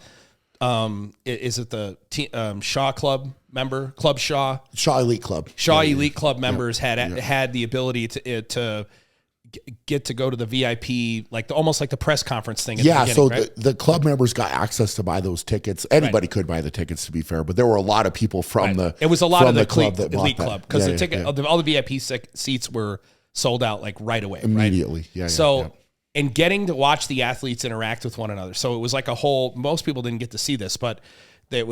is it the Shaw Club member, Club Shaw? Shaw Elite Club. Shaw Elite Club members had the ability to get to go to the VIP, like almost like the press conference thing. So right? the club members got access to buy those tickets. Anybody could buy the tickets, to be fair, but there were a lot of people from it was a lot of the club that Elite Club, because all the VIP seats were sold out like right away, immediately. Right? And getting to watch the athletes interact with one another. So it was like most people didn't get to see this, but It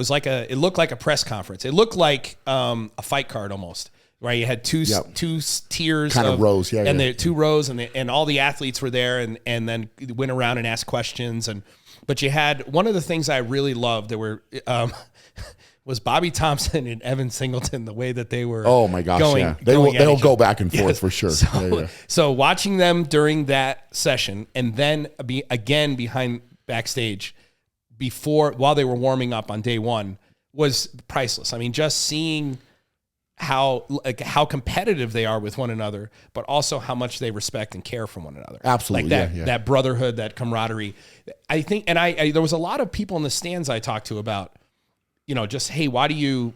looked like a press conference. It looked like a fight card almost, right? You had two tiers kind of rows, and the 2 rows, and all the athletes were there, and then went around and asked questions. But you had one of the things I really loved. There were was Bobby Thompson and Evan Singleton, the way that they were. Oh my gosh, they'll go back and forth for sure. So watching them during that session, and then again behind backstage while they were warming up on day one, was priceless. I mean, just seeing how competitive they are with one another, but also how much they respect and care for one another. Absolutely, that brotherhood, that camaraderie. I think, and I there was a lot of people in the stands I talked to about, just, hey, why are you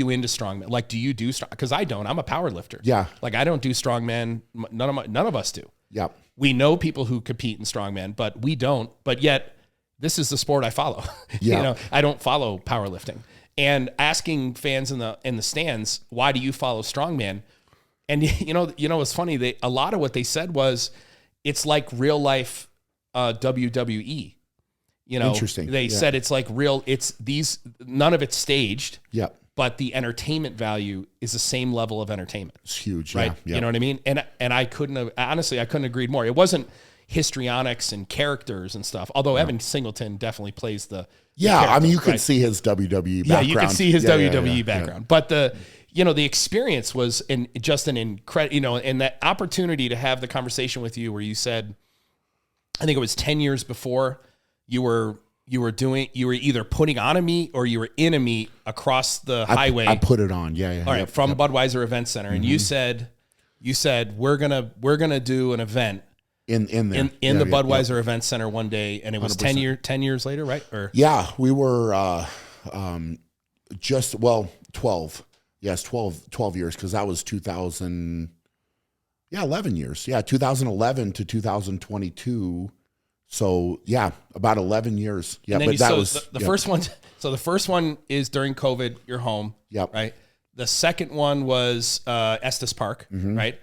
into strongman? Like, do you do strong? Because I don't. I'm a power lifter. Yeah. Like, I don't do strongman. None of us do. Yeah. We know people who compete in strongman, but we don't. But yet, this is the sport I follow. Yeah. I don't follow powerlifting. And asking fans in the stands, why do you follow strongman? And it's funny. A lot of what they said was, it's like real life WWE. Interesting. They said it's like real. None of it's staged. Yeah. But the entertainment value is the same level of entertainment. It's huge, right? Yeah. You know what I mean? And I couldn't have agreed more. It wasn't histrionics and characters and stuff. Although Evan Singleton definitely plays the I mean, you can see his WWE background. Yeah, you can see his WWE background. But the experience was an incredible, and that opportunity to have the conversation with you where you said, I think it was 10 years before, you were either putting on a meet or you were in a meet across the highway. I put it on. Yeah. All right. From Budweiser Event Center. And you said, we're going to do an event in there in the Budweiser Event Center one day. And it was 100%. 10 years later, right? We were, 12. Yes. 12 years. Cause that was 11 years. Yeah. 2011 to 2022. So about 11 years. Yeah, but that was the first one. So the first one is during COVID. You're home. Yep. Right. The second one was Estes Park. Right.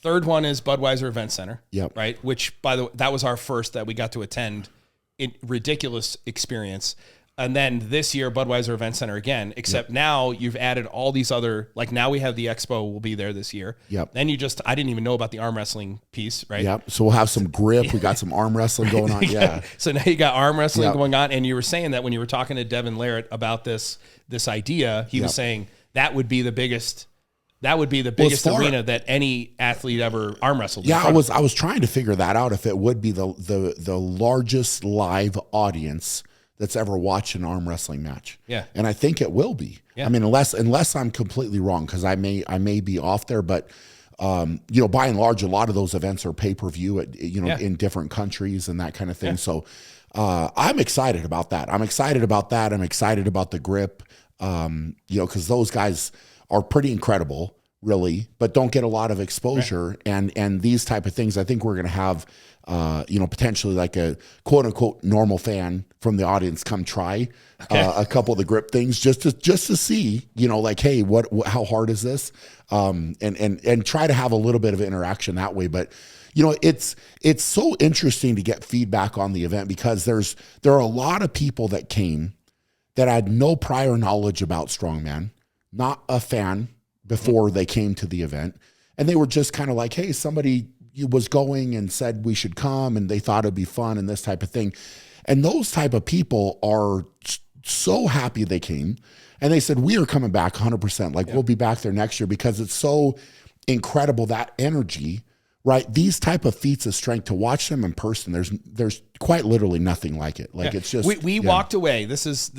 Third one is Budweiser Event Center. Yep. Right. Which, by the way, that was our first that we got to attend. Ridiculous experience. And then this year, Budweiser Event Center again, except now you've added all these other, like now we have the expo will be there this year. Yep. Then I didn't even know about the arm wrestling piece, right? Yep. So we'll have some grip. We got some arm wrestling going on. Yeah. So now you got arm wrestling going on. And you were saying that when you were talking to Devin Larrett about this idea, he was saying that would be the biggest arena that any athlete ever arm wrestled. Yeah, I was trying to figure that out, if it would be the largest live audience that's ever watched an arm wrestling match. Yeah. And I think it will be. Yeah. I mean, unless I'm completely wrong, because I may be off there, but by and large, a lot of those events are pay-per-view in different countries and that kind of thing. Yeah. So I'm excited about that. I'm excited about the grip, because those guys are pretty incredible, really, but don't get a lot of exposure. Right. And these type of things, I think we're going to have, potentially like a quote unquote normal fan from the audience come try a couple of the grip things just to see, like, hey, what how hard is this? And try to have a little bit of interaction that way. But it's so interesting to get feedback on the event, because there are a lot of people that came that had no prior knowledge about strongman, not a fan before they came to the event. And they were just kind of like, hey, somebody was going and said we should come, and they thought it'd be fun and this type of thing. And those type of people are so happy they came, and they said, we are coming back 100%. Like, we'll be back there next year, because it's so incredible, that energy, right? These type of feats of strength, to watch them in person, there's quite literally nothing like it. Like, it's just, we walked away. This is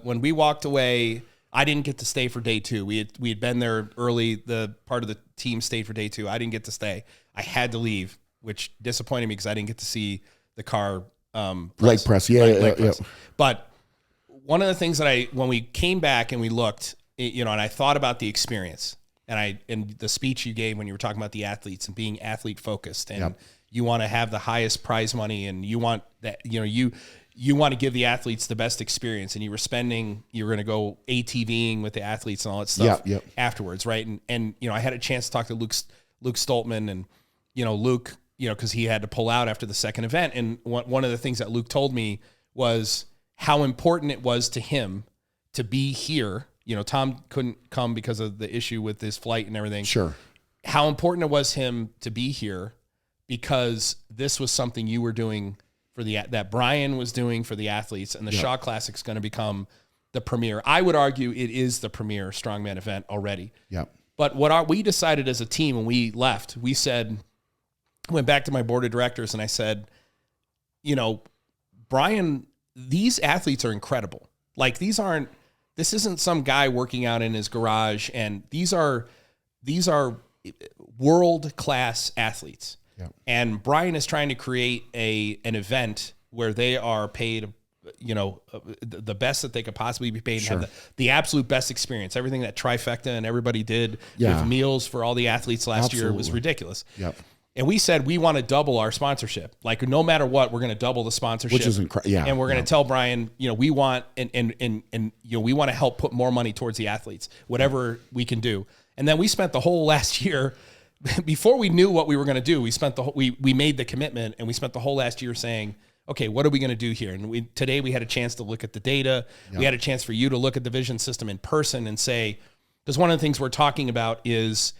when we walked away, I didn't get to stay for day 2. We had been there early. The part of the team stayed for day 2. I didn't get to stay. I had to leave, which disappointed me, because I didn't get to see the car leg press. Yeah. But one of the things that when we came back and we looked, and I thought about the experience, and the speech you gave when you were talking about the athletes and being athlete focused, and you want to have the highest prize money, and you want that, you want to give the athletes the best experience, and you're going to go ATVing with the athletes and all that stuff afterwards. Right. And I had a chance to talk to Luke Stoltman, and, Luke, because he had to pull out after the second event. And one of the things that Luke told me was, how important it was to him to be here. Tom couldn't come because of the issue with his flight and everything. Sure. How important it was him to be here because this was something you were doing that Brian was doing for the athletes, and the Shaw Classic's going to become the premier. I would argue it is the premier strongman event already. Yeah. But we decided as a team when we left, we said, went back to my board of directors and I said, Brian, these athletes are incredible. Like this isn't some guy working out in his garage, and these are world-class athletes. Yeah. And Brian is trying to create an event where they are paid, the best that they could possibly be paid, and have the absolute best experience. Everything that Trifecta and everybody did with meals for all the athletes last year was ridiculous. Yep. And we said, we want to double our sponsorship. Like, no matter what, we're going to double the sponsorship. Which is incredible. Yeah. And we're going to tell Brian, we want, we want to help put more money towards the athletes, whatever we can do. And then we spent the whole last year, before we knew what we were going to do, we made the commitment, and we spent the whole last year saying, okay, what are we going to do here? And today we had a chance to look at the data. Yeah. We had a chance for you to look at the vision system in person and say, because one of the things we're talking about is,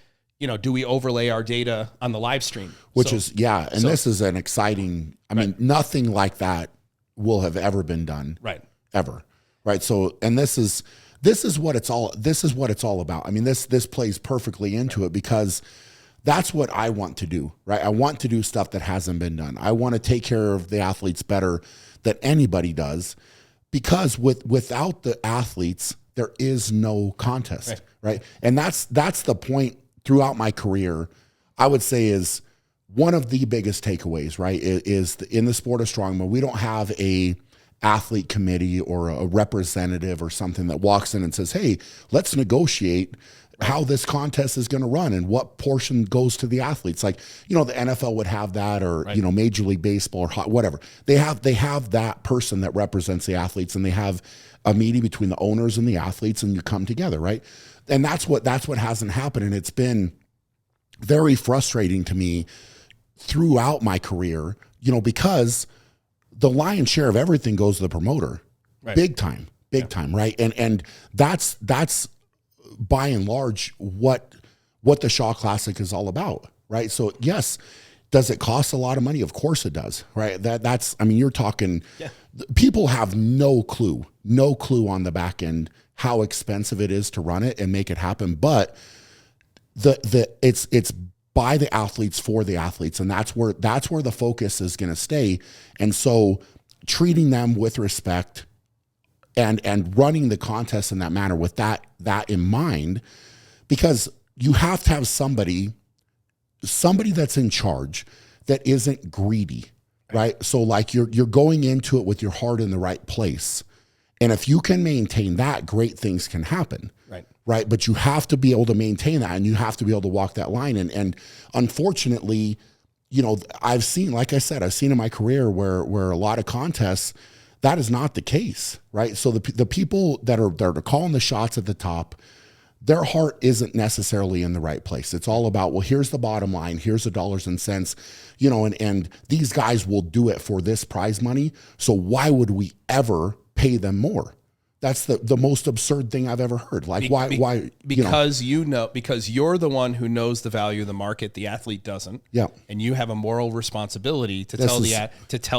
do we overlay our data on the live stream? This is an exciting, nothing like that will have ever been done. Right. Ever. Right. So, and this is what it's all about. This plays perfectly into it, because that's what I want to do, right? I want to do stuff that hasn't been done. I want to take care of the athletes better than anybody does, because without the athletes, there is no contest, right? And that's the point throughout my career, I would say, is one of the biggest takeaways, right? Is in the sport of strongman, we don't have a athlete committee or a representative or something that walks in and says, hey, let's negotiate how this contest is going to run and what portion goes to the athletes. Like, the NFL would have that, or, Major League Baseball or whatever. They have that person that represents the athletes, and they have a meeting between the owners and the athletes, and you come together, right? And that's what hasn't happened. And it's been very frustrating to me throughout my career, because the lion's share of everything goes to the promoter, big time, right? And that's by and large what the Shaw Classic is all about, right? So yes, does it cost a lot of money? Of course it does, right? You're talking, people have no clue on the back end how expensive it is to run it and make it happen. But it's by the athletes for the athletes, and that's where the focus is going to stay. And so treating them with respect and running the contest in that manner with that in mind, because you have to have somebody that's in charge that isn't greedy, right? So like you're going into it with your heart in the right place. And if you can maintain that, great things can happen. Right. But you have to be able to maintain that, and you have to be able to walk that line. And unfortunately, I've seen in my career where a lot of contests, that is not the case, right? So the people that are calling the shots at the top, their heart isn't necessarily in the right place. It's all about, well, here's the bottom line, here's the dollars and cents, and these guys will do it for this prize money. So why would we ever pay them more? That's the most absurd thing I've ever heard. Like, why? Because because you're the one who knows the value of the market. The athlete doesn't. Yeah. And you have a moral responsibility to tell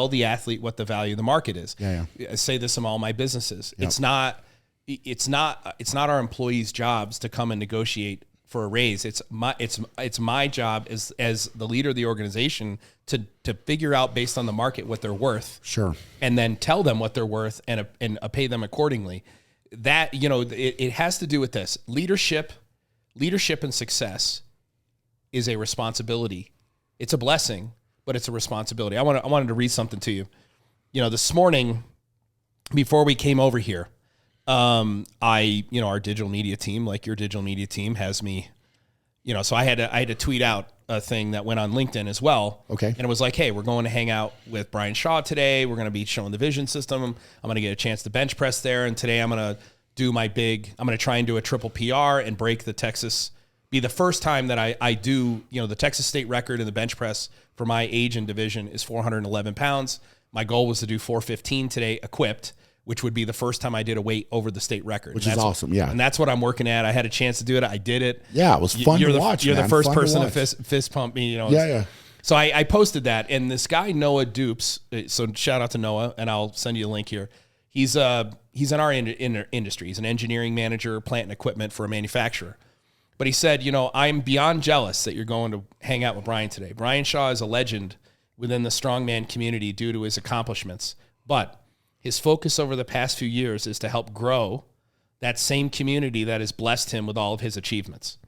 the athlete what the value of the market is. Yeah. I say this in all my businesses. Yep. It's not our employees' jobs to come and negotiate for a raise. It's my job as the leader of the organization to figure out based on the market what they're worth. Sure. And then tell them what they're worth and pay them accordingly. That, it has to do with this. Leadership and success is a responsibility. It's a blessing, but it's a responsibility. I wanted to read something to you. This morning before we came over here, our digital media team, like your digital media team, has me, so I had to tweet out a thing that went on LinkedIn as well. Okay. And it was like, hey, we're going to hang out with Brian Shaw today. We're going to be showing the vision system. I'm going to get a chance to bench press there. And today I'm going to try and do a triple PR and break be the first time that I do, the Texas state record in the bench press for my age and division is 411 pounds. My goal was to do 415 today equipped, which would be the first time I did a weight over the state record. Which is awesome, yeah. And that's what I'm working at. I had a chance to do it. I did it. Yeah, it was fun to watch, You're man. the first Fun person to fist pump me. Yeah. So I posted that, and this guy, Noah Dupes, so shout out to Noah, and I'll send you a link here. He's in our industry. He's an engineering manager, plant and equipment for a manufacturer. But he said, I'm beyond jealous that you're going to hang out with Brian today. Brian Shaw is a legend within the strongman community due to his accomplishments. But his focus over the past few years is to help grow that same community that has blessed him with all of his achievements.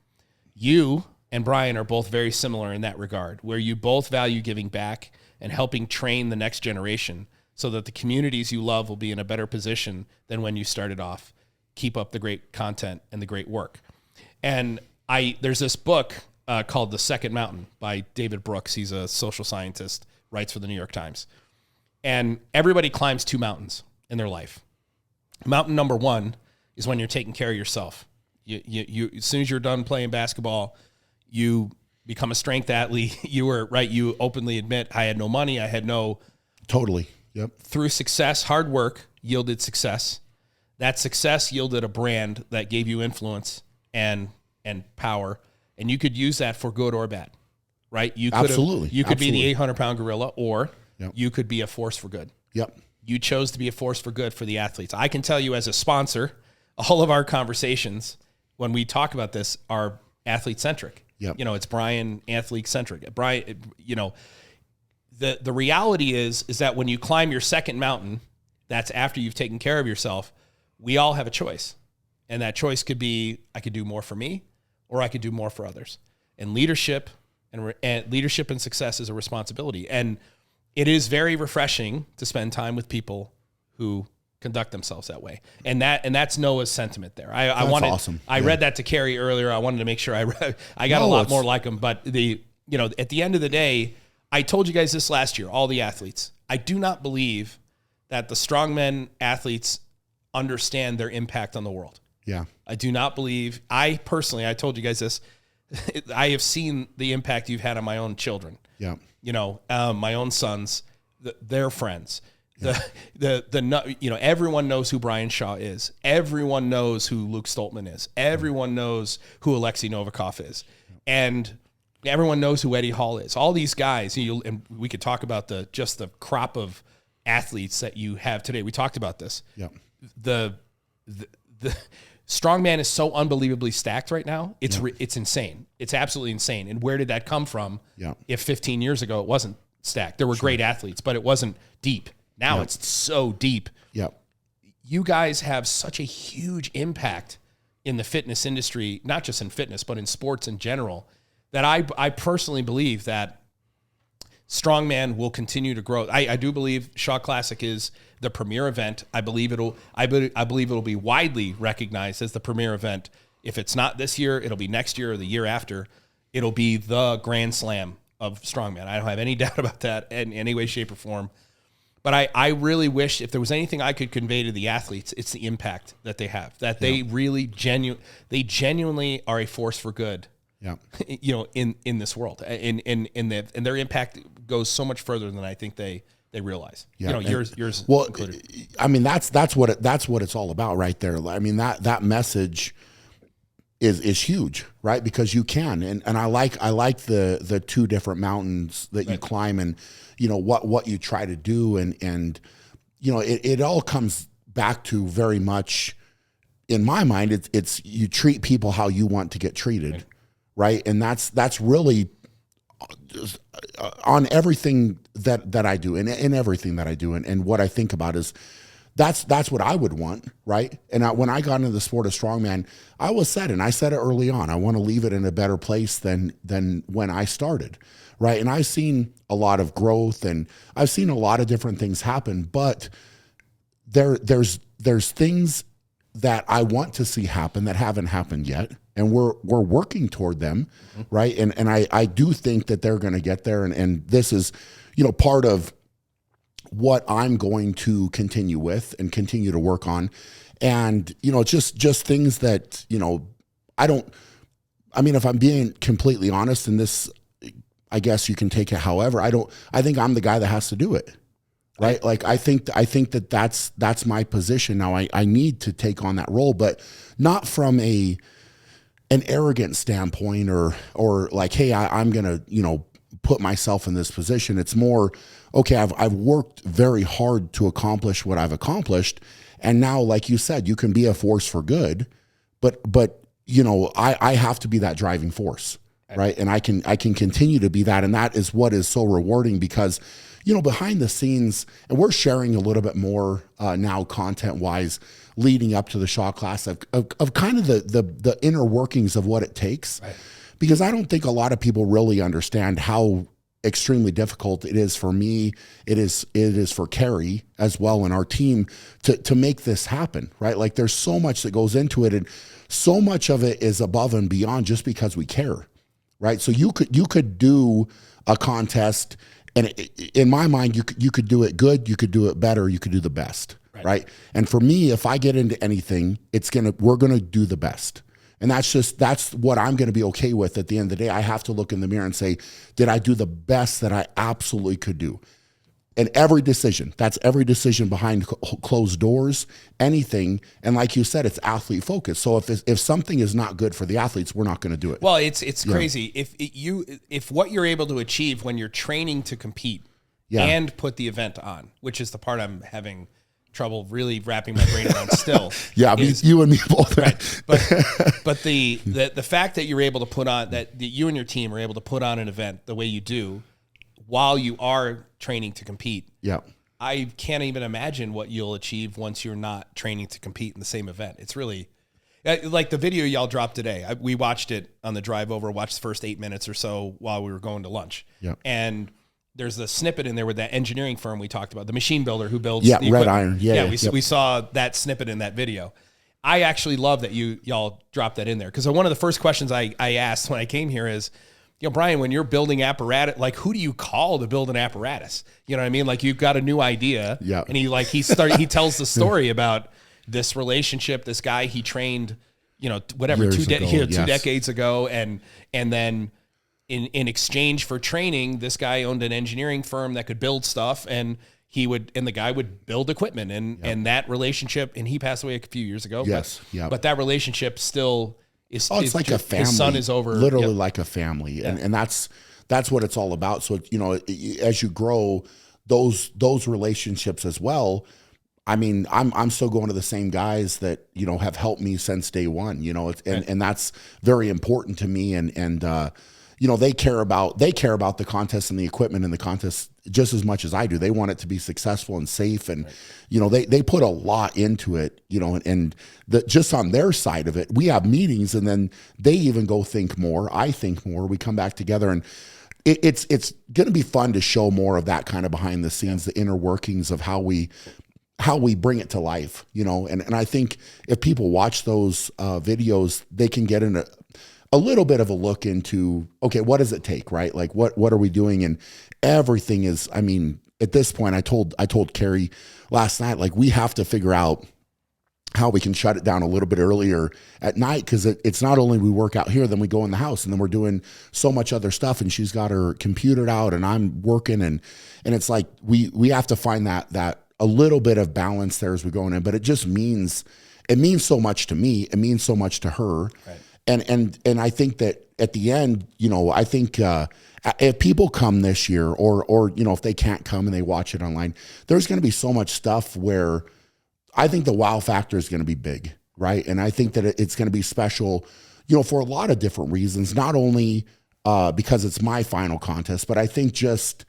You and Brian are both very similar in that regard, where you both value giving back and helping train the next generation so that the communities you love will be in a better position than when you started off. Keep up the great content and the great work. And there's this book called The Second Mountain by David Brooks. He's a social scientist, writes for the New York Times. And everybody climbs 2 mountains in their life. Mountain number 1 is when you're taking care of yourself. You as soon as you're done playing basketball, you become a strength athlete. You openly admit, I had no money. I had no... Totally. Yep. Through success, hard work yielded success. That success yielded a brand that gave you influence and power. And you could use that for good or bad, right? You could be the 800-pound gorilla, or you could be a force for good. Yep. You chose to be a force for good for the athletes. I can tell you as a sponsor, all of our conversations when we talk about this are athlete-centric. Yep. It's Brian athlete-centric. Brian, the reality is that when you climb your second mountain, that's after you've taken care of yourself, we all have a choice. And that choice could be, I could do more for me, or I could do more for others. And leadership and success is a responsibility. And it is very refreshing to spend time with people who conduct themselves that way. And that's Noah's sentiment there. That's awesome. I read that to Carrie earlier. I wanted to make sure I got a lot more like him. But at the end of the day, I told you guys this last year, all the athletes. I do not believe that the strongmen athletes understand their impact on the world. Yeah. I do not believe, I told you guys this, I have seen the impact you've had on my own children. Yeah. My own sons, their friends. Everyone knows who Brian Shaw is. Everyone knows who Luke Stoltman is. Everyone knows who Alexei Novikov is. And everyone knows who Eddie Hall is. All these guys, and we could talk about the crop of athletes that you have today. We talked about this. Yeah. The strongman is so unbelievably stacked right now. It's insane. It's absolutely insane. And where did that come from? Yeah. If 15 years ago it wasn't stacked, there were great athletes, but it wasn't deep. Now it's so deep. Yeah. You guys have such a huge impact in the fitness industry, not just in fitness, but in sports in general, that I personally believe that strongman will continue to grow. I do believe Shaw Classic is the premier event. I believe it'll be widely recognized as the premier event. If it's not this year, it'll be next year or the year after. It'll be the Grand Slam of strongman. I don't have any doubt about that in any way, shape, or form. But I really wish, if there was anything I could convey to the athletes, it's the impact that they have. That they really genuinely are a force for good. Yeah. In this world, and their impact goes so much further than I think they realize. Yeah. Yours included. I mean, that's what it's all about right there. I mean, that message is huge, right? Because you can, and I like the 2 different mountains that you climb, and what you try to do, and it all comes back to very much, in my mind, it's you treat people how you want to get treated. Right. And that's really on everything that I do, and in everything that I do, and what I think about is that's what I would want. Right. And when I got into the sport of strongman, I said it early on, I want to leave it in a better place than when I started. Right. And I've seen a lot of growth, and I've seen a lot of different things happen, but there's things that I want to see happen that haven't happened yet. And we're working toward them, right? And I do think that they're going to get there. And this is, part of what I'm going to continue with and continue to work on. And, just things that, if I'm being completely honest, and this, I guess you can take it however, I think I'm the guy that has to do it. right? Like I think that's my position now. I need to take on that role, but not from an arrogant standpoint or like, hey, I'm gonna put myself in this position. It's more, okay, I've worked very hard to accomplish what I've accomplished, and now, like you said, you can be a force for good, but I have to be that driving force, right? And I can continue to be that, and that is what is so rewarding because behind the scenes, and we're sharing a little bit more now content wise leading up to the shot class of kind of the inner workings of what it takes. Right. Because I don't think a lot of people really understand how extremely difficult it is for me. It is for Carrie as well and our team to make this happen, right? Like there's so much that goes into it, and so much of it is above and beyond just because we care, right? So you could do a contest, and in my mind, you could do it good, you could do it better, you could do the best, right? And for me, if I get into anything, we're gonna do the best. And that's what I'm going to be okay with at the end of the day. I have to look in the mirror and say, did I do the best that I absolutely could do? And every decision behind closed doors, anything. And like you said, it's athlete focused. So if something is not good for the athletes, we're not going to do it. Well, it's crazy. If what you're able to achieve when you're training to compete and put the event on, which is the part I'm having trouble really wrapping my brain around still. You and me both. Right. But the fact that you're able to put on that you and your team are able to put on an event the way you do while you are training to compete. Yeah. I can't even imagine what you'll achieve once you're not training to compete in the same event. It's really like the video y'all dropped today. We watched it on the drive over, watched the first 8 minutes or so while we were going to lunch. Yeah. And there's a snippet in there with that engineering firm we talked about, the machine builder who builds the Red Iron. We saw that snippet in that video. I actually love that y'all dropped that in there, because one of the first questions I asked when I came here is, Brian, when you're building apparatus, like who do you call to build an apparatus? You know what I mean? Like you've got a new idea, and he tells the story about this relationship, this guy he trained, whatever, two decades ago, and then in exchange for training, this guy owned an engineering firm that could build stuff, and the guy would build equipment, and that relationship, and he passed away a few years ago. But that relationship still is. It's like a family. His son is over, literally like a family, and that's what it's all about. So as you grow those relationships as well. I mean, I'm still going to the same guys that have helped me since day one. And that's very important to me, and they care about the contest and the equipment and the contest just as much as I do. They want it to be successful and safe, and they put a lot into it. And just on their side of it, we have meetings, and then they even go think more. I think more. We come back together, and it's going to be fun to show more of that kind of behind the scenes, the inner workings of how we bring it to life. And I think if people watch those videos, they can get in a little bit of a look into, okay, what does it take, right? Like what are we doing? And everything is, I mean, at this point, I told Carrie last night, like we have to figure out how we can shut it down a little bit earlier at night. Cause it's not only we work out here, then we go in the house, and then we're doing so much other stuff, and she's got her computer out and I'm working. And it's like, we have to find that a little bit of balance there as we're going in, but it means so much to me. It means so much to her. Right. And I think that at the end, I think if people come this year, or if they can't come and they watch it online, there's going to be so much stuff where I think the wow factor is going to be big, right? And I think that it's going to be special, for a lot of different reasons, not only because it's my final contest, but I think just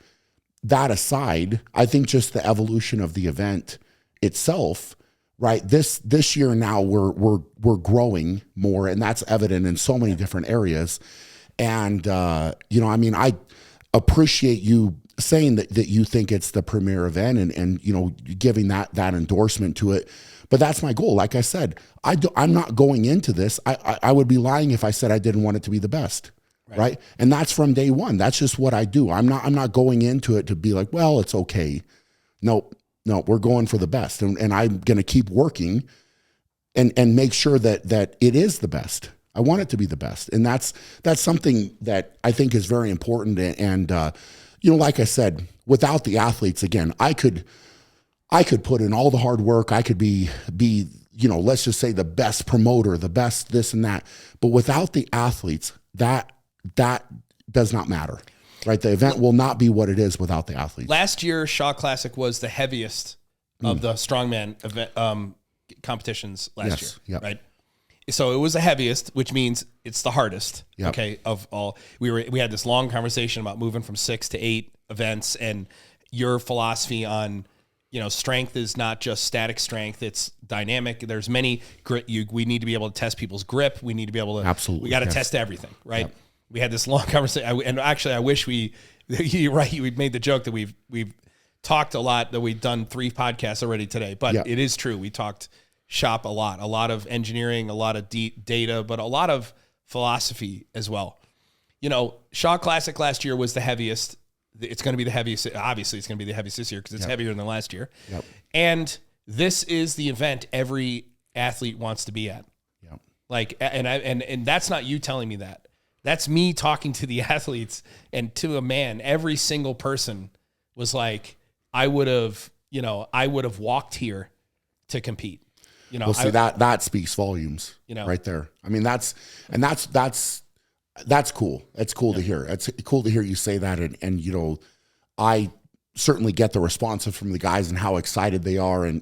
that aside, I think just the evolution of the event itself. Right. This year now we're growing more, and that's evident in so many different areas. And I mean, I appreciate you saying that you think it's the premier event, and giving that endorsement to it. But that's my goal. Like I said, I'm not going into this. I would be lying if I said I didn't want it to be the best. Right. And that's from day one. That's just what I do. I'm not going into it to be like, well, it's okay. Nope. No, we're going for the best, and I'm going to keep working and make sure that it is the best. I want it to be the best, and that's something that I think is very important. And like I said, without the athletes, again, I could put in all the hard work. I could be, let's just say the best promoter, the best this and that. But without the athletes, that does not matter, right? The event will not be what it is without the athletes. Last year, Shaw Classic was the heaviest of the strongman event competitions last year, yep. right? So it was the heaviest, which means it's the hardest. Yep. Okay, of all. We had this long conversation about moving from 6 to 8 events, and your philosophy on, strength is not just static strength; it's dynamic. There's many grit. We need to be able to test people's grip. We need to be able to. Absolutely. We got to test everything, right? Yep. We had this long conversation, and actually, I wish you're right. We made the joke that we've talked a lot, that we've done 3 podcasts already today, but It is true. We talked shop a lot of engineering, a lot of data, but a lot of philosophy as well. Shaw Classic last year was the heaviest. It's going to be the heaviest. Obviously, it's going to be the heaviest this year because it's heavier than last year. Yep. And this is the event every athlete wants to be at. Yep. And that's not you telling me that. That's me talking to the athletes, and to a man. Every single person was like, I would have walked here to compete. Well, see, that speaks volumes, right there. I mean, that's cool. That's cool to hear. It's cool to hear you say that. And I certainly get the response from the guys and how excited they are. And,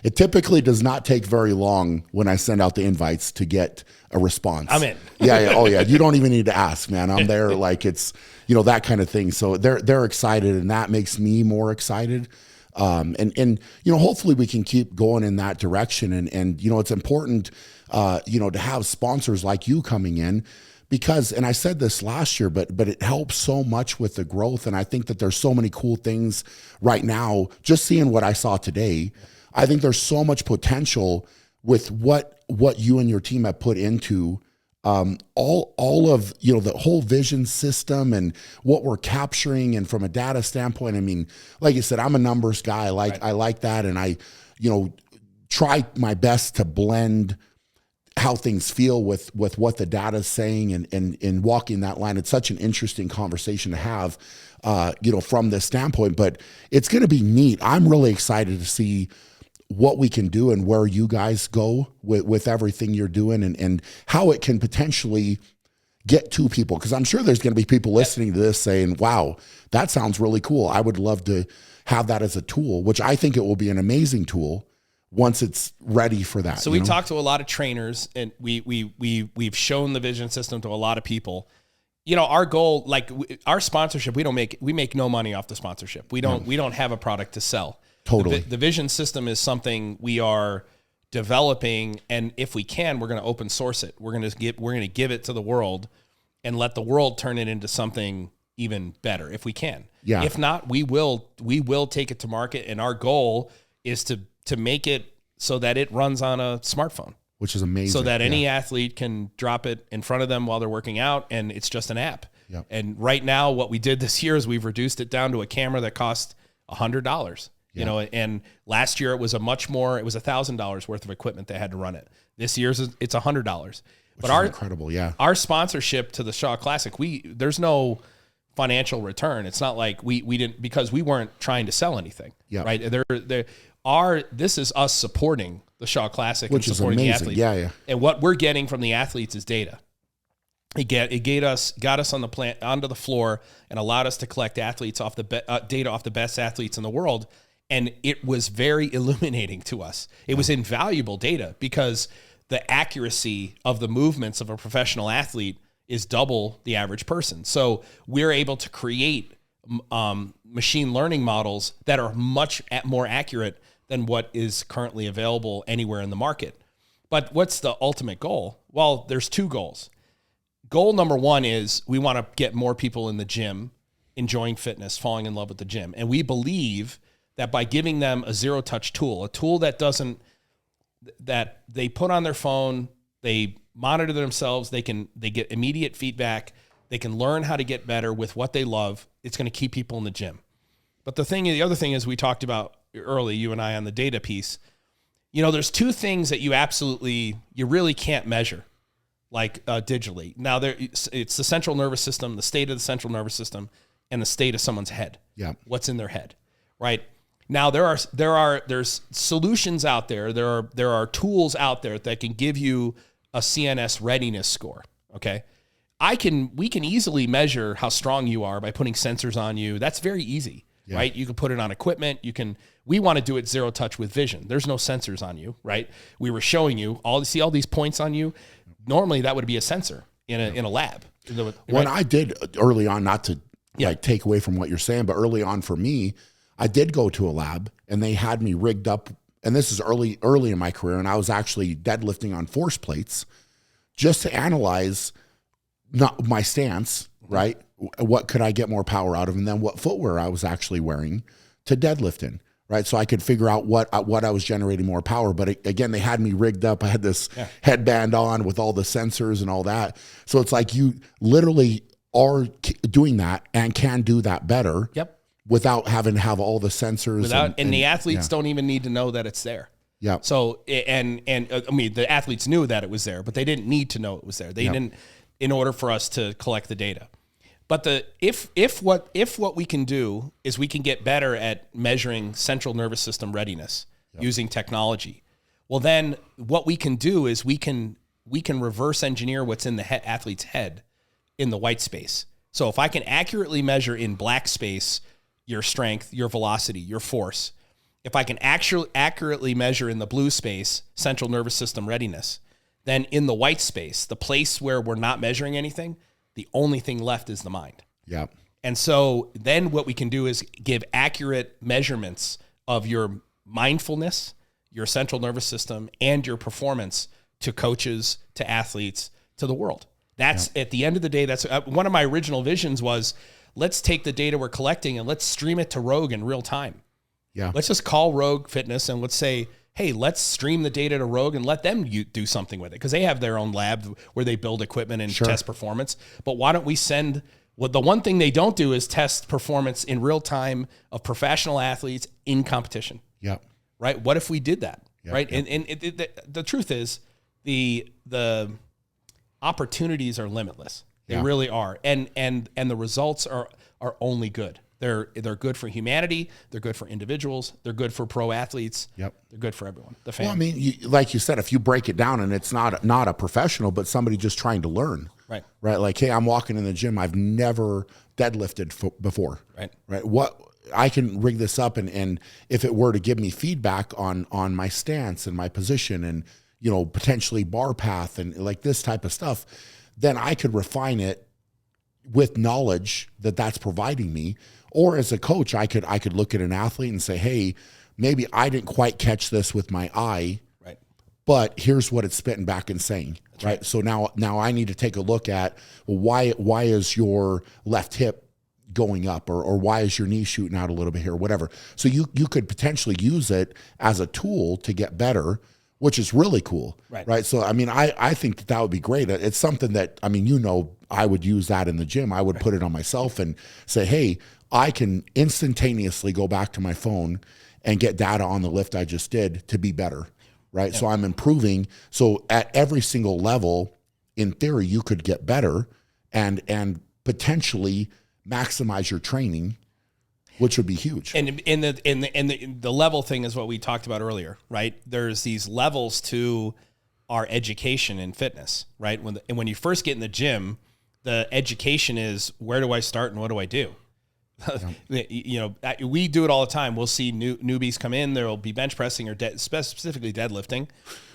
it typically does not take very long when I send out the invites to get a response. I'm in. Yeah. Oh yeah. You don't even need to ask, man. I'm there. Like it's, that kind of thing. So they're excited, and that makes me more excited. And hopefully we can keep going in that direction. And it's important, to have sponsors like you coming in, because, and I said this last year, but it helps so much with the growth. And I think that there's so many cool things right now, just seeing what I saw today. I think there's so much potential with what you and your team have put into all of the whole vision system and what we're capturing. And from a data standpoint, I mean, like you said, I'm a numbers guy. I like that, and I try my best to blend how things feel with what the data is saying, and walking that line. It's such an interesting conversation to have from this standpoint. But it's going to be neat. I'm really excited to see what we can do and where you guys go with everything you're doing, and how it can potentially get to people. Because I'm sure there's going to be people listening to this saying, wow, that sounds really cool. I would love to have that as a tool, which I think it will be an amazing tool once it's ready for that. So we talked to a lot of trainers, and we've shown the vision system to a lot of people. Our goal, our sponsorship, we make no money off the sponsorship. We don't have a product to sell. Totally. The vision system is something we are developing, and if we can, we're going to open source it. We're going to give it to the world, and let the world turn it into something even better if we can. Yeah. If not, we will take it to market, and our goal is to make it so that it runs on a smartphone, which is amazing. So that any athlete can drop it in front of them while they're working out, and it's just an app. Yep. And right now, what we did this year is we've reduced it down to a camera that costs $100. And last year it was $1,000 worth of equipment that had to run it. This year's it's $100. But our incredible, yeah. Our sponsorship to the Shaw Classic, there's no financial return. It's not like we didn't, because we weren't trying to sell anything. Yeah. Right. This is us supporting the Shaw Classic, which and supporting is the amazing. athletes. Yeah. And what we're getting from the athletes is data. It got us on the plant, onto the floor, and allowed us to collect athletes off data off the best athletes in the world. And it was very illuminating to us. It was invaluable data, because the accuracy of the movements of a professional athlete is double the average person. So we're able to create machine learning models that are much more accurate than what is currently available anywhere in the market. But what's the ultimate goal? Well, there's 2 goals. Goal number 1 is we want to get more people in the gym, enjoying fitness, falling in love with the gym. And we believe that by giving them a zero-touch tool, a tool that they put on their phone, they monitor themselves, they get immediate feedback, they can learn how to get better with what they love, it's going to keep people in the gym. But the other thing is, we talked about early, you and I, on the data piece, there's 2 things that you really can't measure, digitally. Now, it's the central nervous system, the state of the central nervous system. and the state of someone's head. Yeah. What's in their head, right? Now there's solutions out there. There are tools out there that can give you a CNS readiness score. Okay. We can easily measure how strong you are by putting sensors on you. That's very easy, right? You can put it on equipment. We want to do it zero touch with vision. There's no sensors on you, right? We were showing you all these points on you. Normally that would be a sensor in a lab. When I did early on, not to like take away from what you're saying, but early on for me, I did go to a lab and they had me rigged up, and this is early in my career, and I was actually deadlifting on force plates just to analyze not my stance, right? What could I get more power out of, and then what footwear I was actually wearing to deadlift in, right? So I could figure out what I was generating more power. But again, they had me rigged up. I had this headband on with all the sensors and all that. So it's like you literally are doing that and can do that better. Yep. Without having to have all the sensors. And the athletes don't even need to know that it's there. Yeah. So, I mean, the athletes knew that it was there, but they didn't need to know it was there. They didn't, in order for us to collect the data. But if what we can do is we can get better at measuring central nervous system readiness using technology, well, then what we can do is we can reverse engineer what's in the athlete's head in the white space. So if I can accurately measure in black space your strength, your velocity, your force, if I can actually accurately measure in the blue space central nervous system readiness, then in the white space, the place where we're not measuring anything, the only thing left is the mind. Yeah. And so then what we can do is give accurate measurements of your mindfulness, your central nervous system, and your performance to coaches, to athletes, to the world. That's at the end of the day, that's one of my original visions was, let's take the data we're collecting and let's stream it to Rogue in real time. Yeah. Let's just call Rogue Fitness and let's say, hey, let's stream the data to Rogue and let them do something with it, because they have their own lab where they build equipment and test performance. But why don't we send the one thing they don't do is test performance in real time of professional athletes in competition. Yeah. Right. What if we did that? Right. Yeah. And the truth is the opportunities are limitless. They really are. And the results are only good. They're good for humanity. They're good for individuals. They're good for pro athletes. Yep. They're good for everyone. The fans. Well, I mean, like you said, if you break it down and it's not a professional, but somebody just trying to learn. Right. Right. Like, hey, I'm walking in the gym. I've never deadlifted before. Right. Right. What I can rig this up and if it were to give me feedback on my stance and my position and, potentially bar path and like this type of stuff, then I could refine it with knowledge that's providing me. Or as a coach, I could look at an athlete and say, hey, maybe I didn't quite catch this with my eye, right, but here's what it's spitting back and saying. Right. So now I need to take a look at, well, why is your left hip going up or why is your knee shooting out a little bit here, whatever. So you could potentially use it as a tool to get better, which is really cool. Right. So, I mean, I think that would be great. It's something that, I mean, I would use that in the gym. I would put it on myself and say, hey, I can instantaneously go back to my phone and get data on the lift I just did to be better. Right. Yeah. So I'm improving. So at every single level, in theory, you could get better and potentially maximize your training, which would be huge. And the level thing is what we talked about earlier, right? There's these levels to our education in fitness, right? When you first get in the gym, the education is, where do I start and what do I do? We do it all the time. We'll see newbies come in. There'll be bench pressing or specifically deadlifting.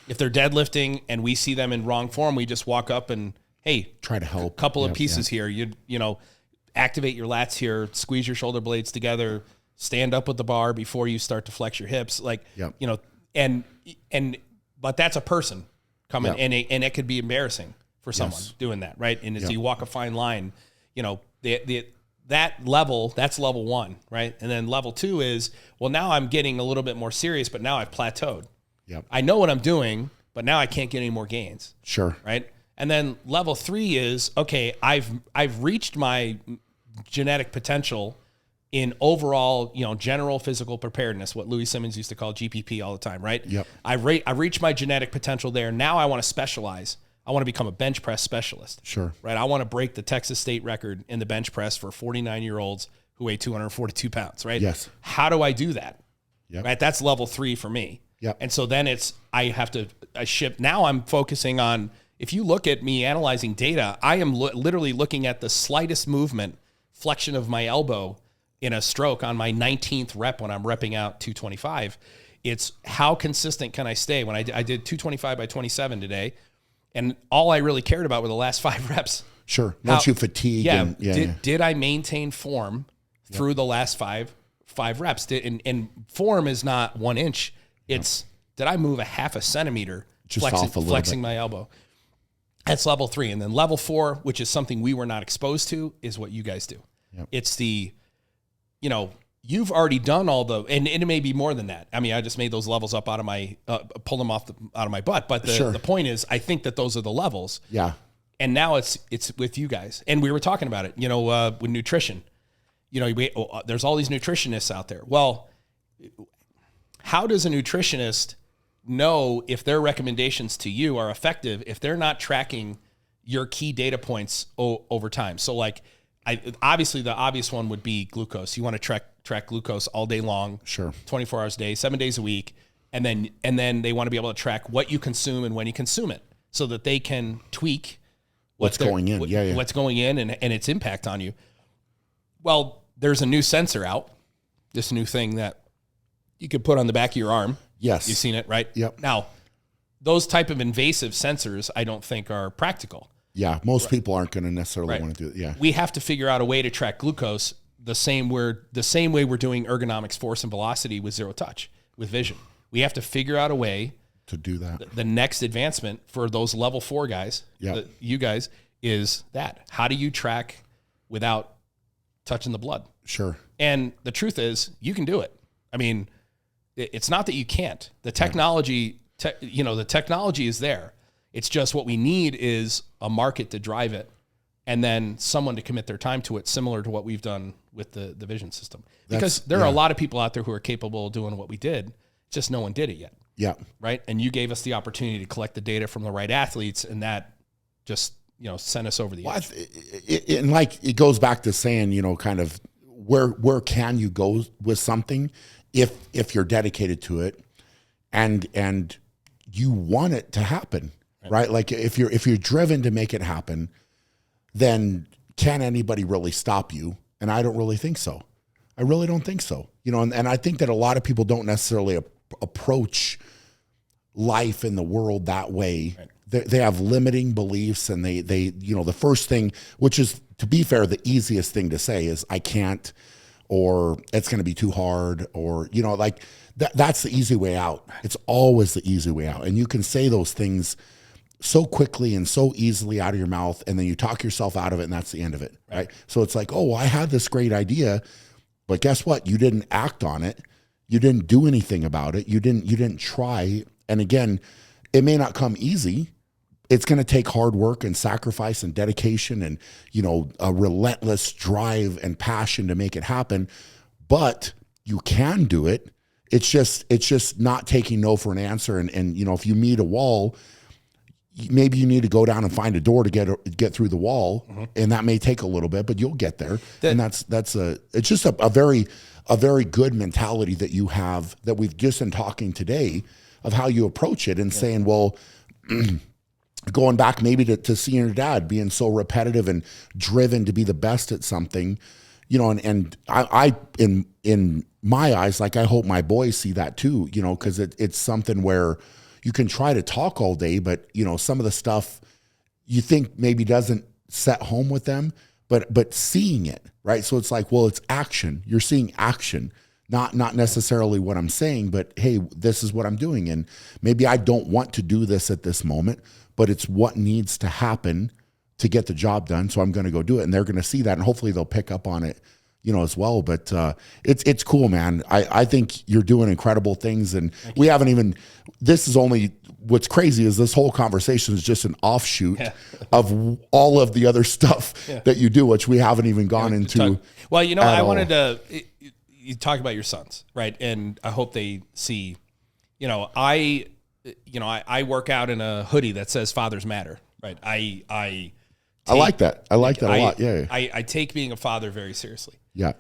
If they're deadlifting and we see them in wrong form, we just walk up and, hey, try to help. A couple of pieces here. You activate your lats here, squeeze your shoulder blades together, stand up with the bar before you start to flex your hips. But that's a person coming and it could be embarrassing for someone doing that. Right. And as you walk a fine line, that level, that's level one. Right. And then level two is, well, now I'm getting a little bit more serious, but now I've plateaued. Yep. I know what I'm doing, but now I can't get any more gains. Sure. Right. And then level three is, okay, I've reached my genetic potential in overall, general physical preparedness, what Louis Simmons used to call GPP all the time, right? Yep. I've reached my genetic potential there. Now I want to specialize. I want to become a bench press specialist. Sure. Right. I want to break the Texas state record in the bench press for 49-year-olds who weigh 242 pounds. Right. Yes. How do I do that? Yep. Right. That's level 3 for me. Yep. And so then I shift. Now I'm focusing on, if you look at me analyzing data, I am literally looking at the slightest movement, flexion of my elbow in a stroke on my 19th rep when I'm repping out 225. It's how consistent can I stay? When I did 225 by 27 today, and all I really cared about were the last 5 reps. Sure. Once you fatigue. Did I maintain form through the last five reps? And form is not 1 inch. It's, did I move a half a centimeter Just off a little flexing bit. my elbow? That's level 3. And then level 4, which is something we were not exposed to, is what you guys do. Yep. It's the, you've already done all the, and it may be more than that. I mean, I just made those levels up out of my, pulled them out of my butt. But the point is, I think that those are the levels. Yeah. And now it's with you guys. And we were talking about it, with nutrition. There's all these nutritionists out there. Well, how does a nutritionist know if their recommendations to you are effective if they're not tracking your key data points over time? So obviously the obvious one would be glucose. You want to track glucose all day long, Sure. 24 hours a day, 7 days a week. And then they want to be able to track what you consume and when you consume it so that they can tweak What's going in. What's going in and its impact on you. Well, there's a new sensor out, this new thing that you could put on the back of your arm. Yes. You've seen it, right? Yep. Now, those type of invasive sensors, I don't think are practical. Yeah. Most people aren't going to necessarily want to do it. Yeah. We have to figure out a way to track glucose the same way we're doing ergonomics, force, and velocity with zero touch, with vision. We have to figure out a way to do that. The next advancement for those level 4 guys, you guys, is that. How do you track without touching the blood? Sure. And the truth is, you can do it. I mean, it's not that you can't. The technology, the technology is there. It's just what we need is a market to drive it, and then someone to commit their time to it, similar to what we've done with the vision system. Because there are a lot of people out there who are capable of doing what we did, just no one did it yet. Yeah. Right. And you gave us the opportunity to collect the data from the right athletes, and that just, sent us over the edge. And it goes back to saying, kind of where can you go with something if you're dedicated to it and you want it to happen, right? Like if you're driven to make it happen, then can anybody really stop you? And I don't really think so. I really don't think so. And I think that a lot of people don't necessarily approach life in the world that way. Right. They have limiting beliefs, and they the first thing, which is, to be fair, the easiest thing to say is I can't, or it's going to be too hard, or that's the easy way out. It's always the easy way out, and you can say those things so quickly and so easily out of your mouth, and then you talk yourself out of it, and that's the end of it, right? So it's like, oh, I had this great idea, but guess what? You didn't act on it. You didn't do anything about it. You didn't try. And again, it may not come easy. It's going to take hard work and sacrifice and dedication and, a relentless drive and passion to make it happen. But you can do it. It's just not taking no for an answer. And if you meet a wall, maybe you need to go down and find a door to get through the wall. Mm-hmm. And that may take a little bit, but you'll get there. It's just a very good mentality that you have, that we've just been talking today, of how you approach it and saying, well, going back maybe to seeing your dad being so repetitive and driven to be the best at something, and I in my eyes, I hope my boys see that too, because it's something where you can try to talk all day, but some of the stuff you think maybe doesn't set home with them, but seeing it, right? So it's like, well, it's action. You're seeing action. Not necessarily what I'm saying, but hey, this is what I'm doing. And maybe I don't want to do this at this moment, but it's what needs to happen to get the job done. So I'm going to go do it. And they're going to see that, and hopefully they'll pick up on it, as well. But it's cool, man. I think you're doing incredible things. And we haven't even, this is only, what's crazy is this whole conversation is just an offshoot of all of the other stuff that you do, which we haven't even gone into. Well, I wanted to, you talk about your sons, right? And I hope they see, I work out in a hoodie that says Fathers Matter. Right. I like that. I like that a lot. Yeah. I take being a father very seriously. Yeah.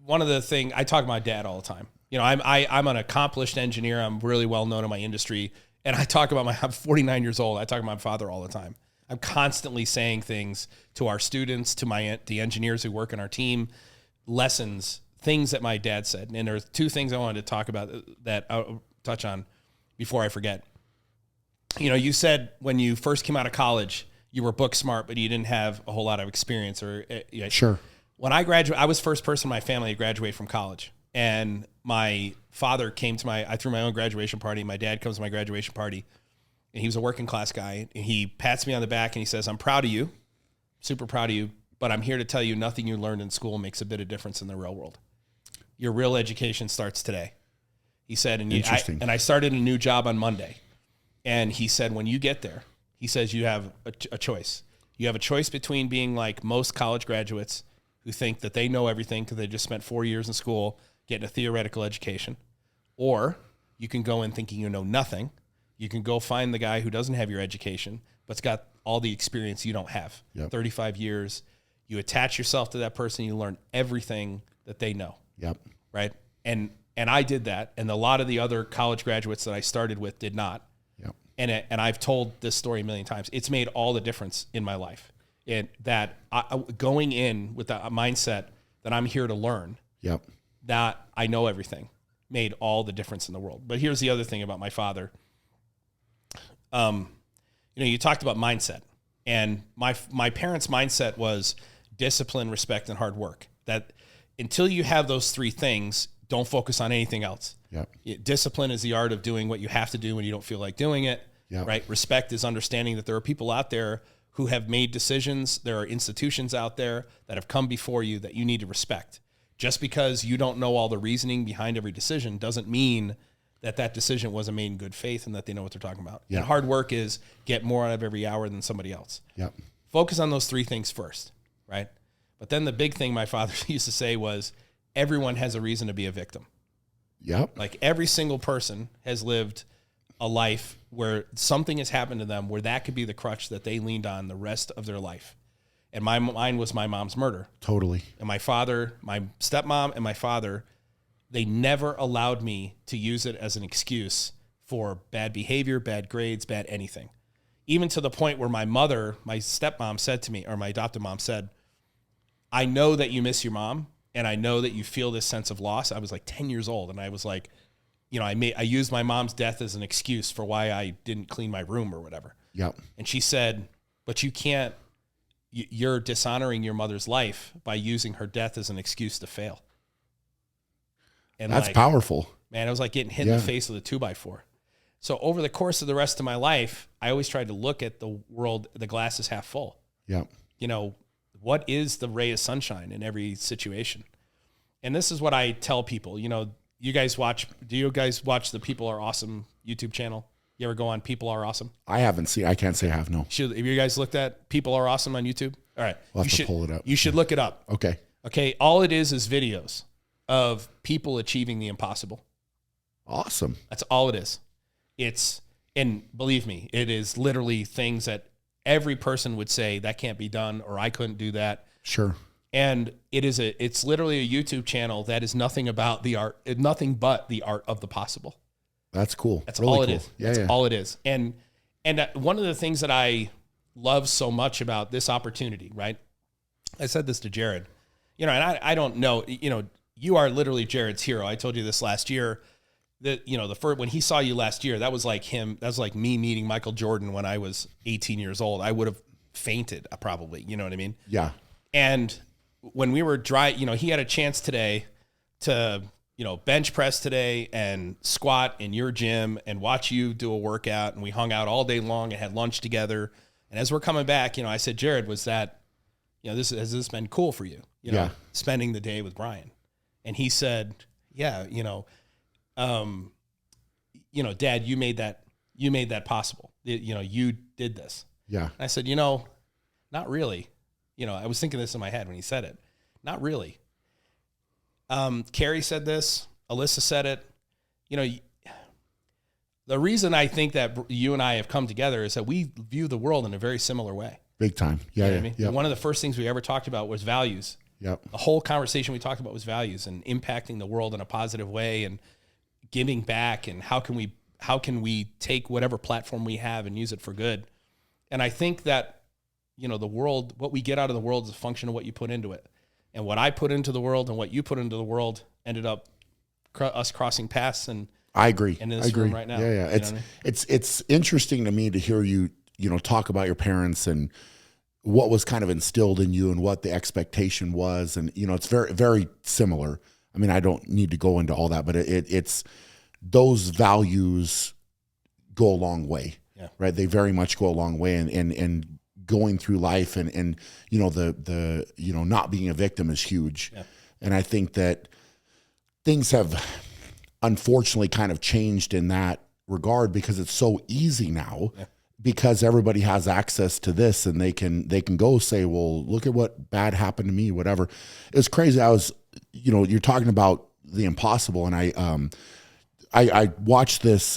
One of the things I talk to my dad all the time. You know, I'm an accomplished engineer. I'm really well known in my industry. And I talk about I'm 49 years old. I talk about my father all the time. I'm constantly saying things to our students, to the engineers who work in our team, lessons, things that my dad said. And there's two things I wanted to talk about that I'll touch on before I forget. You know, you said when you first came out of college, you were book smart, but you didn't have a whole lot of experience. Sure. When I graduated, I was the first person in my family to graduate from college. And my father came to I threw my own graduation party. My dad comes to my graduation party, and he was a working class guy. And he pats me on the back and he says, "I'm proud of you, super proud of you, but I'm here to tell you nothing you learned in school makes a bit of difference in the real world. Your real education starts today." He said, and I started a new job on Monday. And he said, when you get there, he says, you have a choice. You have a choice between being like most college graduates who think that they know everything because they just spent 4 years in school getting a theoretical education, or you can go in thinking you know nothing. You can go find the guy who doesn't have your education, but's got all the experience you don't have. Yep. 35 years. You attach yourself to that person. You learn everything that they know. Yep. Right. And I did that. And a lot of the other college graduates that I started with did not. Yep. And I've told this story a million times. It's made all the difference in my life. And that going in with the mindset that I'm here to learn, yep, that I know everything, made all the difference in the world. But here's the other thing about my father. You know, you talked about mindset, and my parents' mindset was discipline, respect, and hard work. That until you have those three things, don't focus on anything else. Yep. Discipline is the art of doing what you have to do when you don't feel like doing it. Yep. Right. Respect is understanding that there are people out there who have made decisions. There are institutions out there that have come before you that you need to respect. Just because you don't know all the reasoning behind every decision doesn't mean that decision wasn't made in good faith and that they know what they're talking about. Yep. And hard work is get more out of every hour than somebody else. Yep. Focus on those three things first. Right. But then the big thing my father used to say was everyone has a reason to be a victim. Yep. Like every single person has lived a life where something has happened to them where that could be the crutch that they leaned on the rest of their life. And mine was my mom's murder. Totally. And my father, my stepmom and my father, they never allowed me to use it as an excuse for bad behavior, bad grades, bad anything. Even to the point where my mother, my stepmom said to me, or my adopted mom said, "I know that you miss your mom, and I know that you feel this sense of loss." I was like 10 years old, and I was like, you know, I used my mom's death as an excuse for why I didn't clean my room or whatever. Yep. And she said, "But you can't, you're dishonoring your mother's life by using her death as an excuse to fail." And that's powerful. Man, I was like getting hit in the face with a 2x4. So over the course of the rest of my life, I always tried to look at the world, the glass is half full. Yep. You know, what is the ray of sunshine in every situation? And this is what I tell people. You know, do you guys watch the People Are Awesome YouTube channel? You ever go on People Are Awesome? I haven't seen. I can't say I have. No. Have you guys looked at People Are Awesome on YouTube? All right. We'll have to pull it up. You should look it up. Okay. Okay. All it is videos of people achieving the impossible. Awesome. That's all it is. And believe me, it is literally things that every person would say that can't be done, or I couldn't do that. Sure. And it's literally a YouTube channel that is nothing but the art of the possible. That's cool. That's really all cool. it is. That's all it is. And one of the things that I love so much about this opportunity, right? I said this to Jared, you know, and I don't know, you know, you are literally Jared's hero. I told you this last year that, you know, when he saw you last year, that was like him. That was like me meeting Michael Jordan when I was 18 years old. I would have fainted probably, you know what I mean? Yeah. And when we were you know, he had a chance today to, you know, bench press today and squat in your gym and watch you do a workout. And we hung out all day long and had lunch together. And as we're coming back, you know, I said, "Jared, has this been cool for you? You know, spending the day with Brian?" And he said, "Yeah, you know, Dad, you made that possible. You know, you did this." Yeah. And I said, "You know, not really." You know, I was thinking this in my head when he said it. Not really. Carrie said this. Alyssa said it. You know, The reason I think that you and I have come together is that we view the world in a very similar way. Big time. Yeah. You know what I mean? Yep. One of the first things we ever talked about was values. Yep. The whole conversation we talked about was values and impacting the world in a positive way and giving back, and how can we take whatever platform we have and use it for good. And I think that, you know, the world, what we get out of the world is a function of what you put into it. And what I put into the world and what you put into the world ended up us crossing paths. And I agree. in this room right now. Yeah. It's interesting to me to hear you talk about your parents and what was kind of instilled in you and what the expectation was. And, you know, it's very, very similar. I mean, I don't need to go into all that, but it's those values go a long way, right? They very much go a long way, and going through life and you know, the not being a victim is huge. Yeah. And I think that things have unfortunately kind of changed in that regard because it's so easy now. Yeah. Because everybody has access to this, and they can go say, well, look at what bad happened to me, whatever. It's crazy. I was, you're talking about the impossible, and I watched this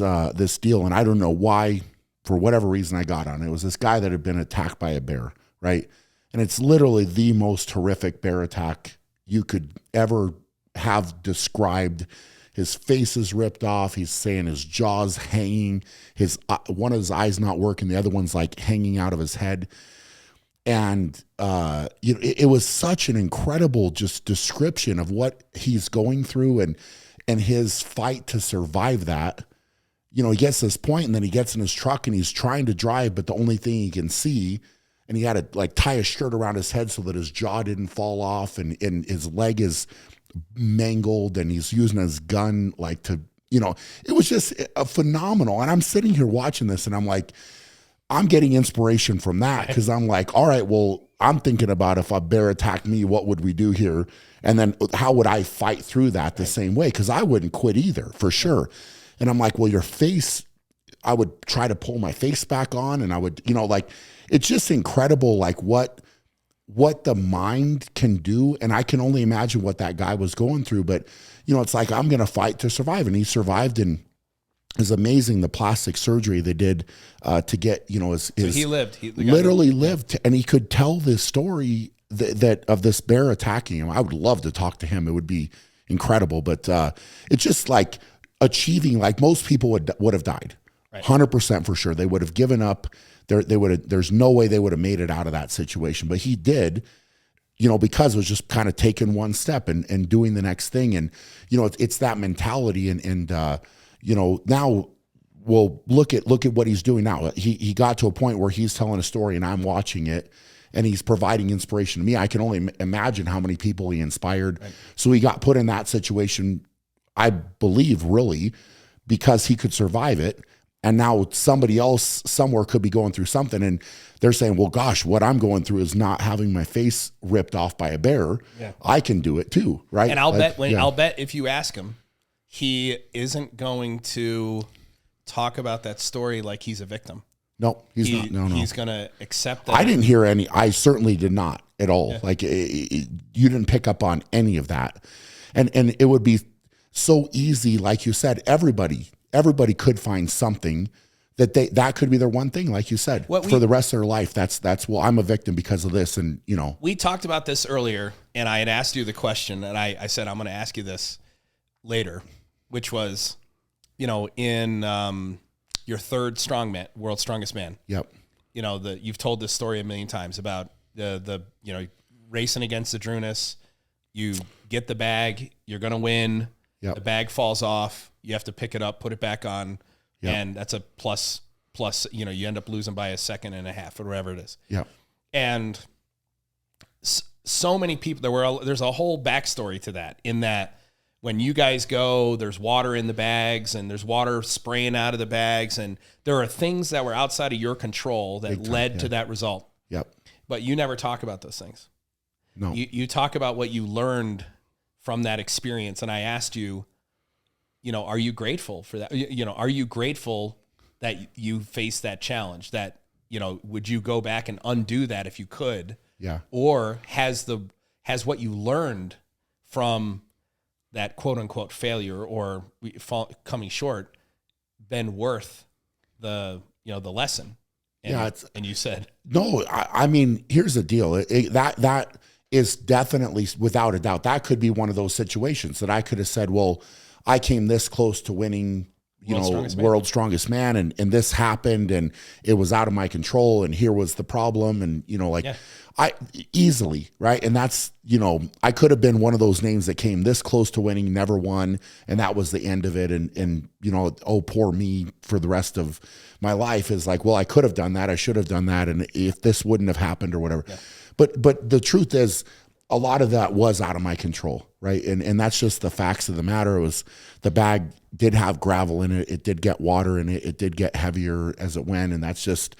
deal, and I don't know why, for whatever reason I got on. It was this guy that had been attacked by a bear, right? And it's literally the most horrific bear attack you could ever have described. His face is ripped off. He's saying his jaw's hanging. One of his eyes not working. The other one's like hanging out of his head. And it was such an incredible just description of what he's going through and his fight to survive that. You know, he gets to this point, and then he gets in his truck and he's trying to drive, but the only thing he can see, and he had to like tie a shirt around his head so that his jaw didn't fall off, and his leg is mangled, and he's using his gun like to, it was just a phenomenal. And I'm sitting here watching this, and I'm like, I'm getting inspiration from that, because I'm like, all right, well, I'm thinking about if a bear attacked me, what would we do here? And then how would I fight through that the same way? Because I wouldn't quit either, for sure. And I'm like, well, your face, I would try to pull my face back on, and I would, it's just incredible, like what the mind can do. And I can only imagine what that guy was going through. But, it's like, I'm going to fight to survive. And he survived, and it's amazing the plastic surgery they did to get, his so he lived. He literally lived. And he could tell this story that of this bear attacking him. I would love to talk to him. It would be incredible. But it's just like achieving, like most people would have died. Right. 100% for sure. They would have given up. There's no way they would have made it out of that situation. But he did, because it was just kind of taking one step and doing the next thing. And, it's that mentality. And now, well, look at what he's doing now. He got to a point where he's telling a story, and I'm watching it, and he's providing inspiration to me. I can only imagine how many people he inspired. Right. So he got put in that situation, I believe, really, because he could survive it. And now somebody else somewhere could be going through something, and they're saying, well, gosh, what I'm going through is not having my face ripped off by a bear. Yeah. I can do it too, right? And I'll bet if you ask him, he isn't going to talk about that story like he's a victim. No, he's not. No. He's going to accept that. I didn't hear any. I certainly did not at all. Yeah. Like you didn't pick up on any of that. And it would be so easy, like you said, everybody could find something that could be their one thing, like you said, for the rest of their life. That's well, I'm a victim because of this. And we talked about this earlier, and I had asked you the question, and I said, I'm going to ask you this later, which was, in your third strongman, World's Strongest Man. Yep. You've told this story a million times about the racing against the Drunas. You get the bag, you're going to win. Yep. The bag falls off. You have to pick it up, put it back on, and that's a plus. You end up losing by a second and a half or whatever it is. Yeah. And so many people. There's a whole backstory to that. In that, when you guys go, there's water in the bags, and there's water spraying out of the bags, and there are things that were outside of your control that led to that result. Yep. But you never talk about those things. No. You talk about what you learned from that experience. And I asked you, are you grateful for that? Are you grateful that you faced that challenge? That, would you go back and undo that if you could? Yeah. Or has what you learned from that quote unquote failure or coming short been worth the lesson? And, and you said, no, I mean, here's the deal. That is definitely, without a doubt, that could be one of those situations that I could have said, well, I came this close to winning, World's Strongest Man, and this happened, and it was out of my control, and here was the problem, and I easily, right? And that's, I could have been one of those names that came this close to winning, never won, and that was the end of it, and oh, poor me for the rest of my life is like, well, I could have done that, I should have done that, and if this wouldn't have happened or whatever. Yeah. But the truth is, a lot of that was out of my control, right? And that's just the facts of the matter. It was, the bag did have gravel in it. It did get water in it. It did get heavier as it went. And that's just,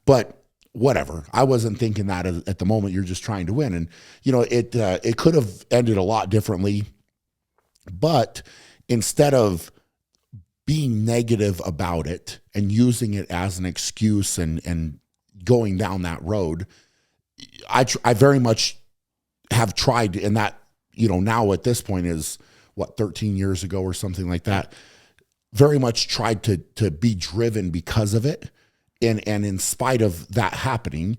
but whatever. I wasn't thinking that at the moment. You're just trying to win. And, it could have ended a lot differently. But instead of being negative about it and using it as an excuse and going down that road, I very much have tried, and that, now at this point is 13 years ago or something like that, very much tried to be driven because of it. And in spite of that happening,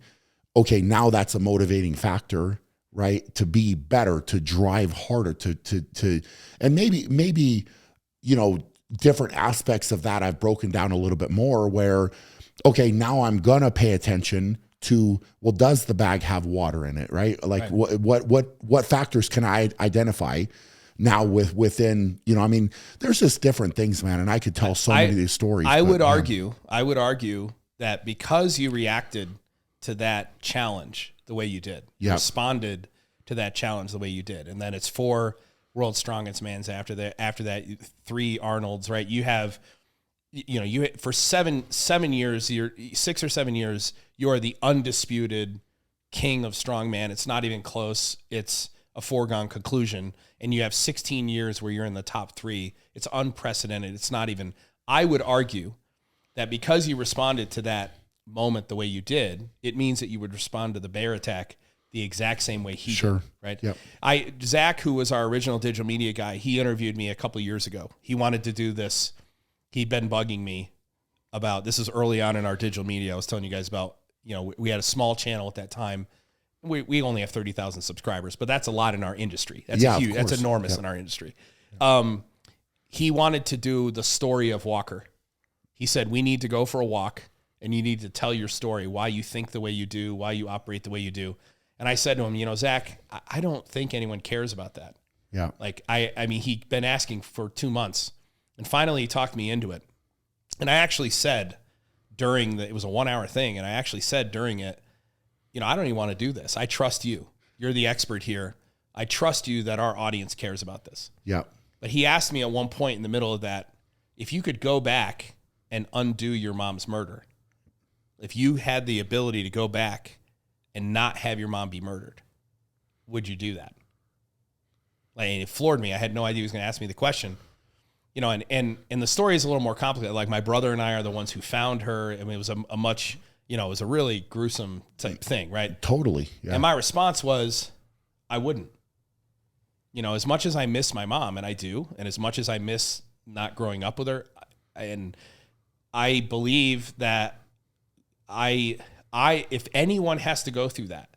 okay, now that's a motivating factor, right? To be better, to drive harder, to and maybe, different aspects of that I've broken down a little bit more where, okay, now I'm gonna pay attention to, well, does the bag have water in it, right? Like right. What factors can I identify now within, there's just different things, man. And I could tell so many of these stories. I would argue that because you reacted to that challenge the way you did, responded to that challenge the way you did, and then it's 4 World's Strongest Mans after that 3 Arnolds, right? You have, you for 7 years, 6 or 7 years, you are the undisputed king of strongman. It's not even close. It's a foregone conclusion. And you have 16 years where you're in the top 3. It's unprecedented. It's not even, I would argue that because you responded to that moment the way you did, it means that you would respond to the bear attack the exact same way he did, right? Yep. Zach, who was our original digital media guy, he interviewed me a couple of years ago. He wanted to do this. He'd been bugging me about, this is early on in our digital media. I was telling you guys about, we had a small channel at that time. We only have 30,000 subscribers, but that's a lot in our industry. That's huge. That's enormous in our industry. He wanted to do the story of Walker. He said, we need to go for a walk and you need to tell your story, why you think the way you do, why you operate the way you do. And I said to him, Zach, I don't think anyone cares about that. Yeah. Like, I mean, he'd been asking for 2 months and finally he talked me into it. And I actually said it was a 1-hour thing. And I actually said during it, I don't even want to do this. I trust you. You're the expert here. I trust you that our audience cares about this. Yeah. But he asked me at one point in the middle of that, if you could go back and undo your mom's murder, if you had the ability to go back and not have your mom be murdered, would you do that? Like, it floored me. I had no idea he was going to ask me the question. And the story is a little more complicated. Like, my brother and I are the ones who found her. I mean, it was a much, it was a really gruesome type thing, right? Totally. Yeah. And my response was, I wouldn't. As much as I miss my mom, and I do, and as much as I miss not growing up with her, and I believe that if anyone has to go through that,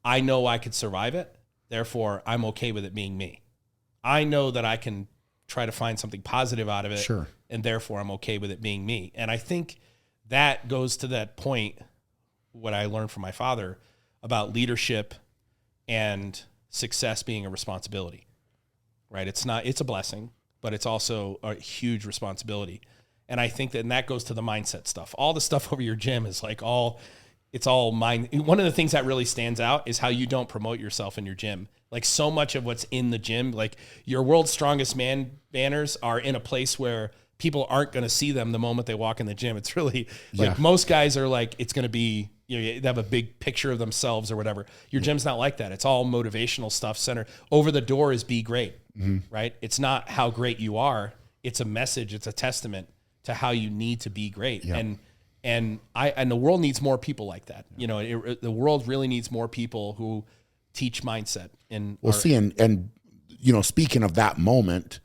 I know I could survive it. Therefore, I'm okay with it being me. I know that I can try to find something positive out of it. Sure. And therefore, I'm okay with it being me. And I think that goes to that point, what I learned from my father about leadership and success being a responsibility, right? It's a blessing, but it's also a huge responsibility. And I think that goes to the mindset stuff. All the stuff over your gym is like it's all mind. One of the things that really stands out is how you don't promote yourself in your gym. Like, so much of what's in the gym, like your World's Strongest Man banners are in a place where people aren't going to see them the moment they walk in the gym. It's really like most guys are like, it's going to be, they have a big picture of themselves or whatever. Your gym's not like that. It's all motivational stuff centered. Over the door is be great, right? It's not how great you are. It's a message. It's a testament to how you need to be great. Yeah. And the world needs more people like that. The world really needs more people who teach mindset. And speaking of that moment,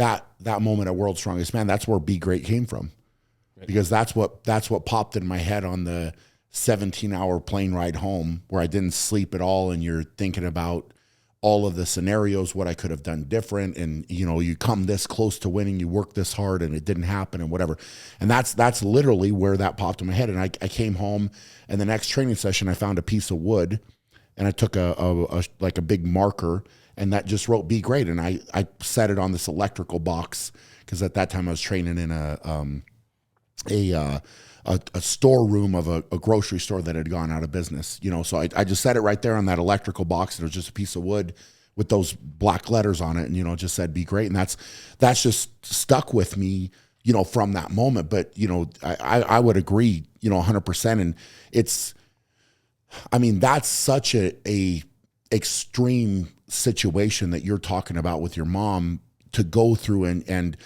that moment at World's Strongest Man, that's where Be Great came from. Right. Because that's what popped in my head on the 17-hour plane ride home, where I didn't sleep at all, and you're thinking about all of the scenarios, what I could have done different, and you come this close to winning, you work this hard, and it didn't happen, and whatever. And that's literally where that popped in my head. And I came home, and the next training session, I found a piece of wood, and I took a big marker, and that just wrote Be Great, and I set it on this electrical box, because at that time I was training in a storeroom of a grocery store that had gone out of business, so I just set it right there on that electrical box. It was just a piece of wood with those black letters on it, and it just said Be Great. And that's just stuck with me, from that moment. But I would agree 100%. And that's such a extreme situation that you're talking about with your mom to go through, and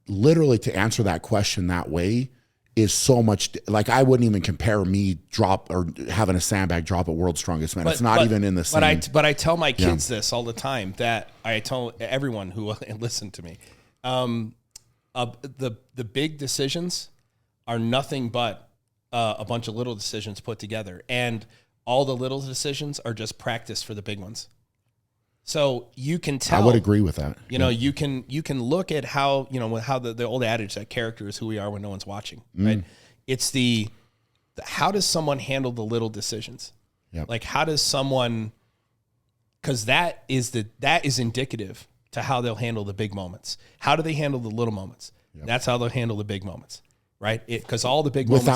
literally to answer that question that way is so much. Like, I wouldn't even compare me drop or having a sandbag drop at World's Strongest Man. It's not even in the same. But I tell my kids this all the time, that I tell everyone who will listen to me. The big decisions are nothing but a bunch of little decisions put together, and all the little decisions are just practice for the big ones. So you can tell. I would agree with that. You can look at how, how the old adage that character is who we are when no one's watching, right? It's the how does someone handle the little decisions? Yep. Like, how does someone, because that is indicative to how they'll handle the big moments. How do they handle the little moments? Yep. That's how they'll handle the big moments, right? Because all the big moments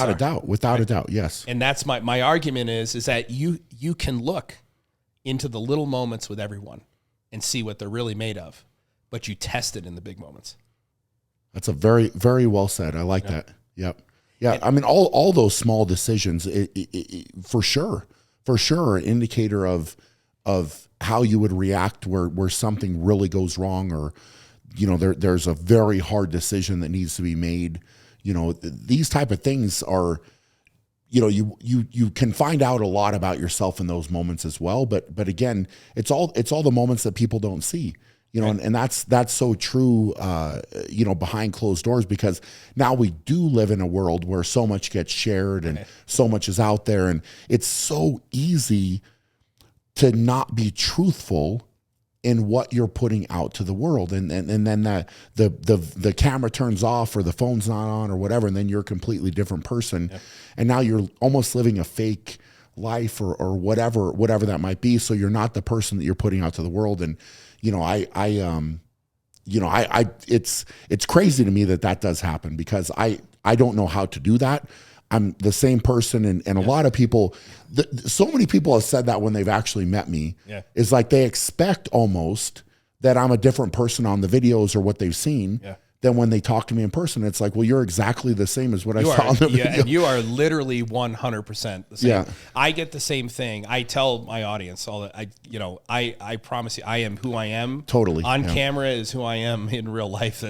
without a doubt, yes. And that's my argument is that you can look into the little moments with everyone and see what they're really made of, but you test it in the big moments. That's a very, very well said. I like that. Yep. Yeah. All those small decisions, for sure, are an indicator of how you would react where something really goes wrong, or, there's a very hard decision that needs to be made. These type of things are, you can find out a lot about yourself in those moments as well. But again, it's all the moments that people don't see, right. and that's so true, behind closed doors, because now we do live in a world where so much gets shared and so much is out there, and it's so easy to not be truthful in what you're putting out to the world. And then the camera turns off, or the phone's not on, or whatever, and then you're a completely different person. Yep. And now you're almost living a fake life, or whatever that might be. So you're not the person that you're putting out to the world. And, it's crazy to me that does happen, because I don't know how to do that. I'm the same person, and a lot of people, so many people have said that when they've actually met me, is like they expect almost that I'm a different person on the videos or what they've seen than when they talk to me in person. It's like, well, you're exactly the same as what I saw on the video. And you are literally 100% the same. Yeah. I get the same thing. I tell my audience all that. I promise you, I am who I am. Totally. On camera is who I am in real life.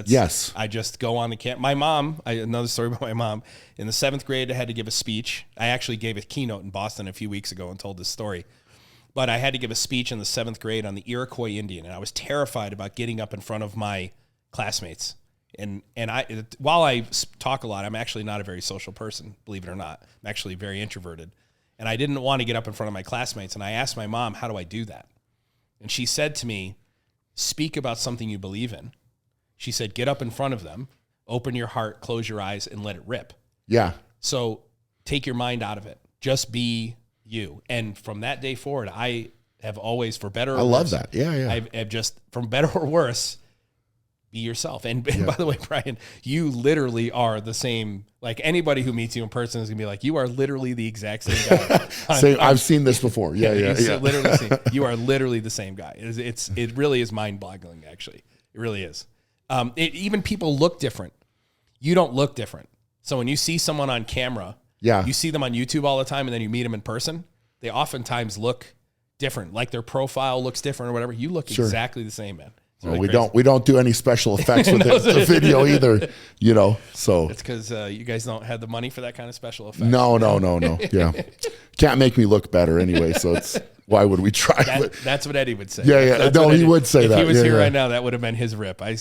I just go on the camera. My mom, another story about my mom. In the 7th grade, I had to give a speech. I actually gave a keynote in Boston a few weeks ago and told this story. But I had to give a speech in the 7th grade on the Iroquois Indian, and I was terrified about getting up in front of my classmates. And while I talk a lot, I'm actually not a very social person, believe it or not. I'm actually very introverted. And I didn't want to get up in front of my classmates. And I asked my mom, how do I do that? And she said to me, speak about something you believe in. She said, get up in front of them, open your heart, close your eyes, and let it rip. Yeah. So take your mind out of it. Just be you. And from that day forward, I have always, for better or worse. I love that. Yeah. I've just, from better or worse, be yourself. And by the way, Brian, you literally are the same. Like, anybody who meets you in person is gonna be like, you are literally the exact same guy. I've seen this before. Yeah. Literally same. You are literally the same guy. It really is mind-boggling. Actually, it really is. Even people look different. You don't look different. So when you see someone on camera, you see them on YouTube all the time, and then you meet them in person, they oftentimes look different. Like, their profile looks different or whatever. You look exactly the same, man. Well, we don't do any special effects with the video either, you know. So it's because you guys don't have the money for that kind of special effects. No. Yeah, can't make me look better anyway. So it's why would we try? That's what Eddie would say. Yeah. No, he would say that. If he was here yeah. right now, that would have been his rip. I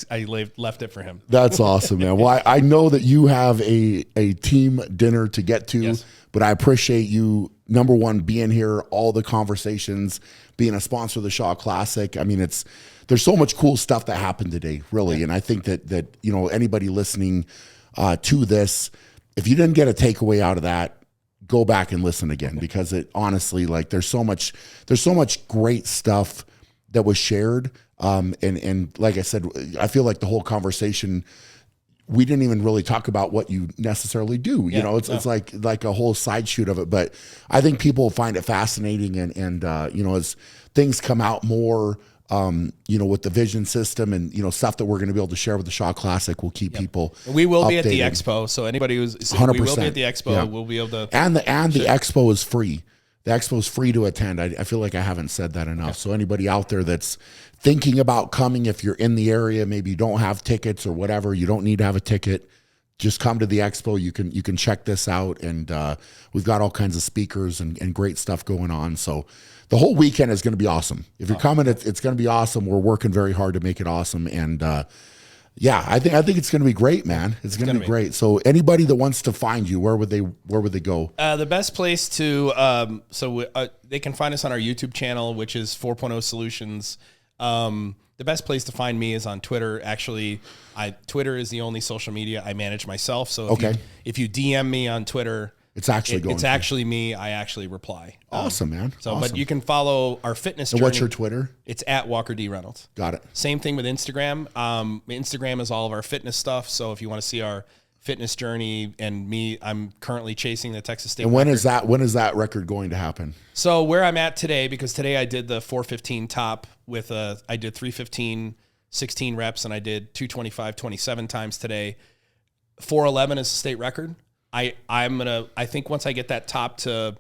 left it for him. That's awesome, man. Well, I know that you have a team dinner to get to, yes. But I appreciate you, number one, being here, all the conversations, being a sponsor of the Shaw Classic. I mean, there's so much cool stuff that happened today, really. Yeah. And I think that you know, anybody listening to this, if you didn't get a takeaway out of that, go back and listen again, because it honestly, like, there's so much great stuff that was shared. And like I said, I feel like the whole conversation, we didn't even really talk about what you necessarily do. You know, it's like a whole side shoot of it, but I think people find it fascinating. And you know, as things come out more, you know, with the vision system and, you know, stuff that we're going to be able to share with the Shaw Classic, will keep people. We will be at the updated. expo. So anybody who's 100%. we will be at the expo. Yeah. We'll be able to. And the expo is free. The expo is free to attend. I feel like I haven't said that enough. Okay. So anybody out there that's thinking about coming, if you're in the area, maybe you don't have tickets or whatever, you don't need to have a ticket. Just come to the expo. You can check this out, and we've got all kinds of speakers and great stuff going on. So the whole weekend is going to be awesome. If you're coming, it's going to be awesome. We're working very hard to make it awesome, and yeah, I think it's going to be great, man. It's going to be great. So anybody that wants to find you, where would they go? The best place to they can find us on our YouTube channel, which is 4.0 Solutions. The best place to find me is on Twitter. Actually, Twitter is the only social media I manage myself. So if you DM me on Twitter, it's actually me. I actually reply. Awesome, man. So, awesome. But you can follow our fitness journey. And what's your Twitter? It's at Walker D. Reynolds. Got it. Same thing with Instagram. Instagram is all of our fitness stuff. So if you want to see our fitness journey and me, I'm currently chasing the Texas State. And when is that record going to happen? So where I'm at today, because today I did the 415 top with I did 315, 16 reps, and I did 225, 27 times today. 411 is the state record. I think once I get that top to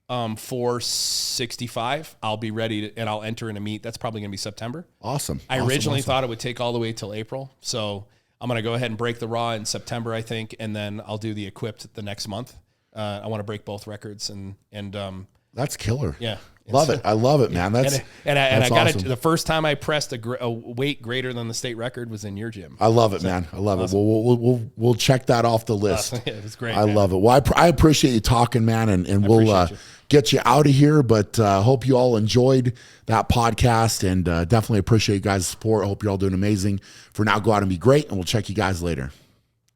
465, I'll be ready and I'll enter in a meet. That's probably going to be September. Awesome. I originally thought it would take all the way till April. So I'm going to go ahead and break the raw in September, I think. And then I'll do the equipped the next month. I want to break both records and that's killer. Yeah. Love it. I love it, man. That's I got awesome. it. The first time I pressed a weight greater than the state record was in your gym. I love it, man. I love it. We'll check that off the list. Yeah, it's great. I love it. Well, I appreciate you talking, man, and we'll get you out of here. But hope you all enjoyed that podcast, and definitely appreciate you guys' support. I hope you're all doing amazing. For now, go out and be great, and we'll check you guys later.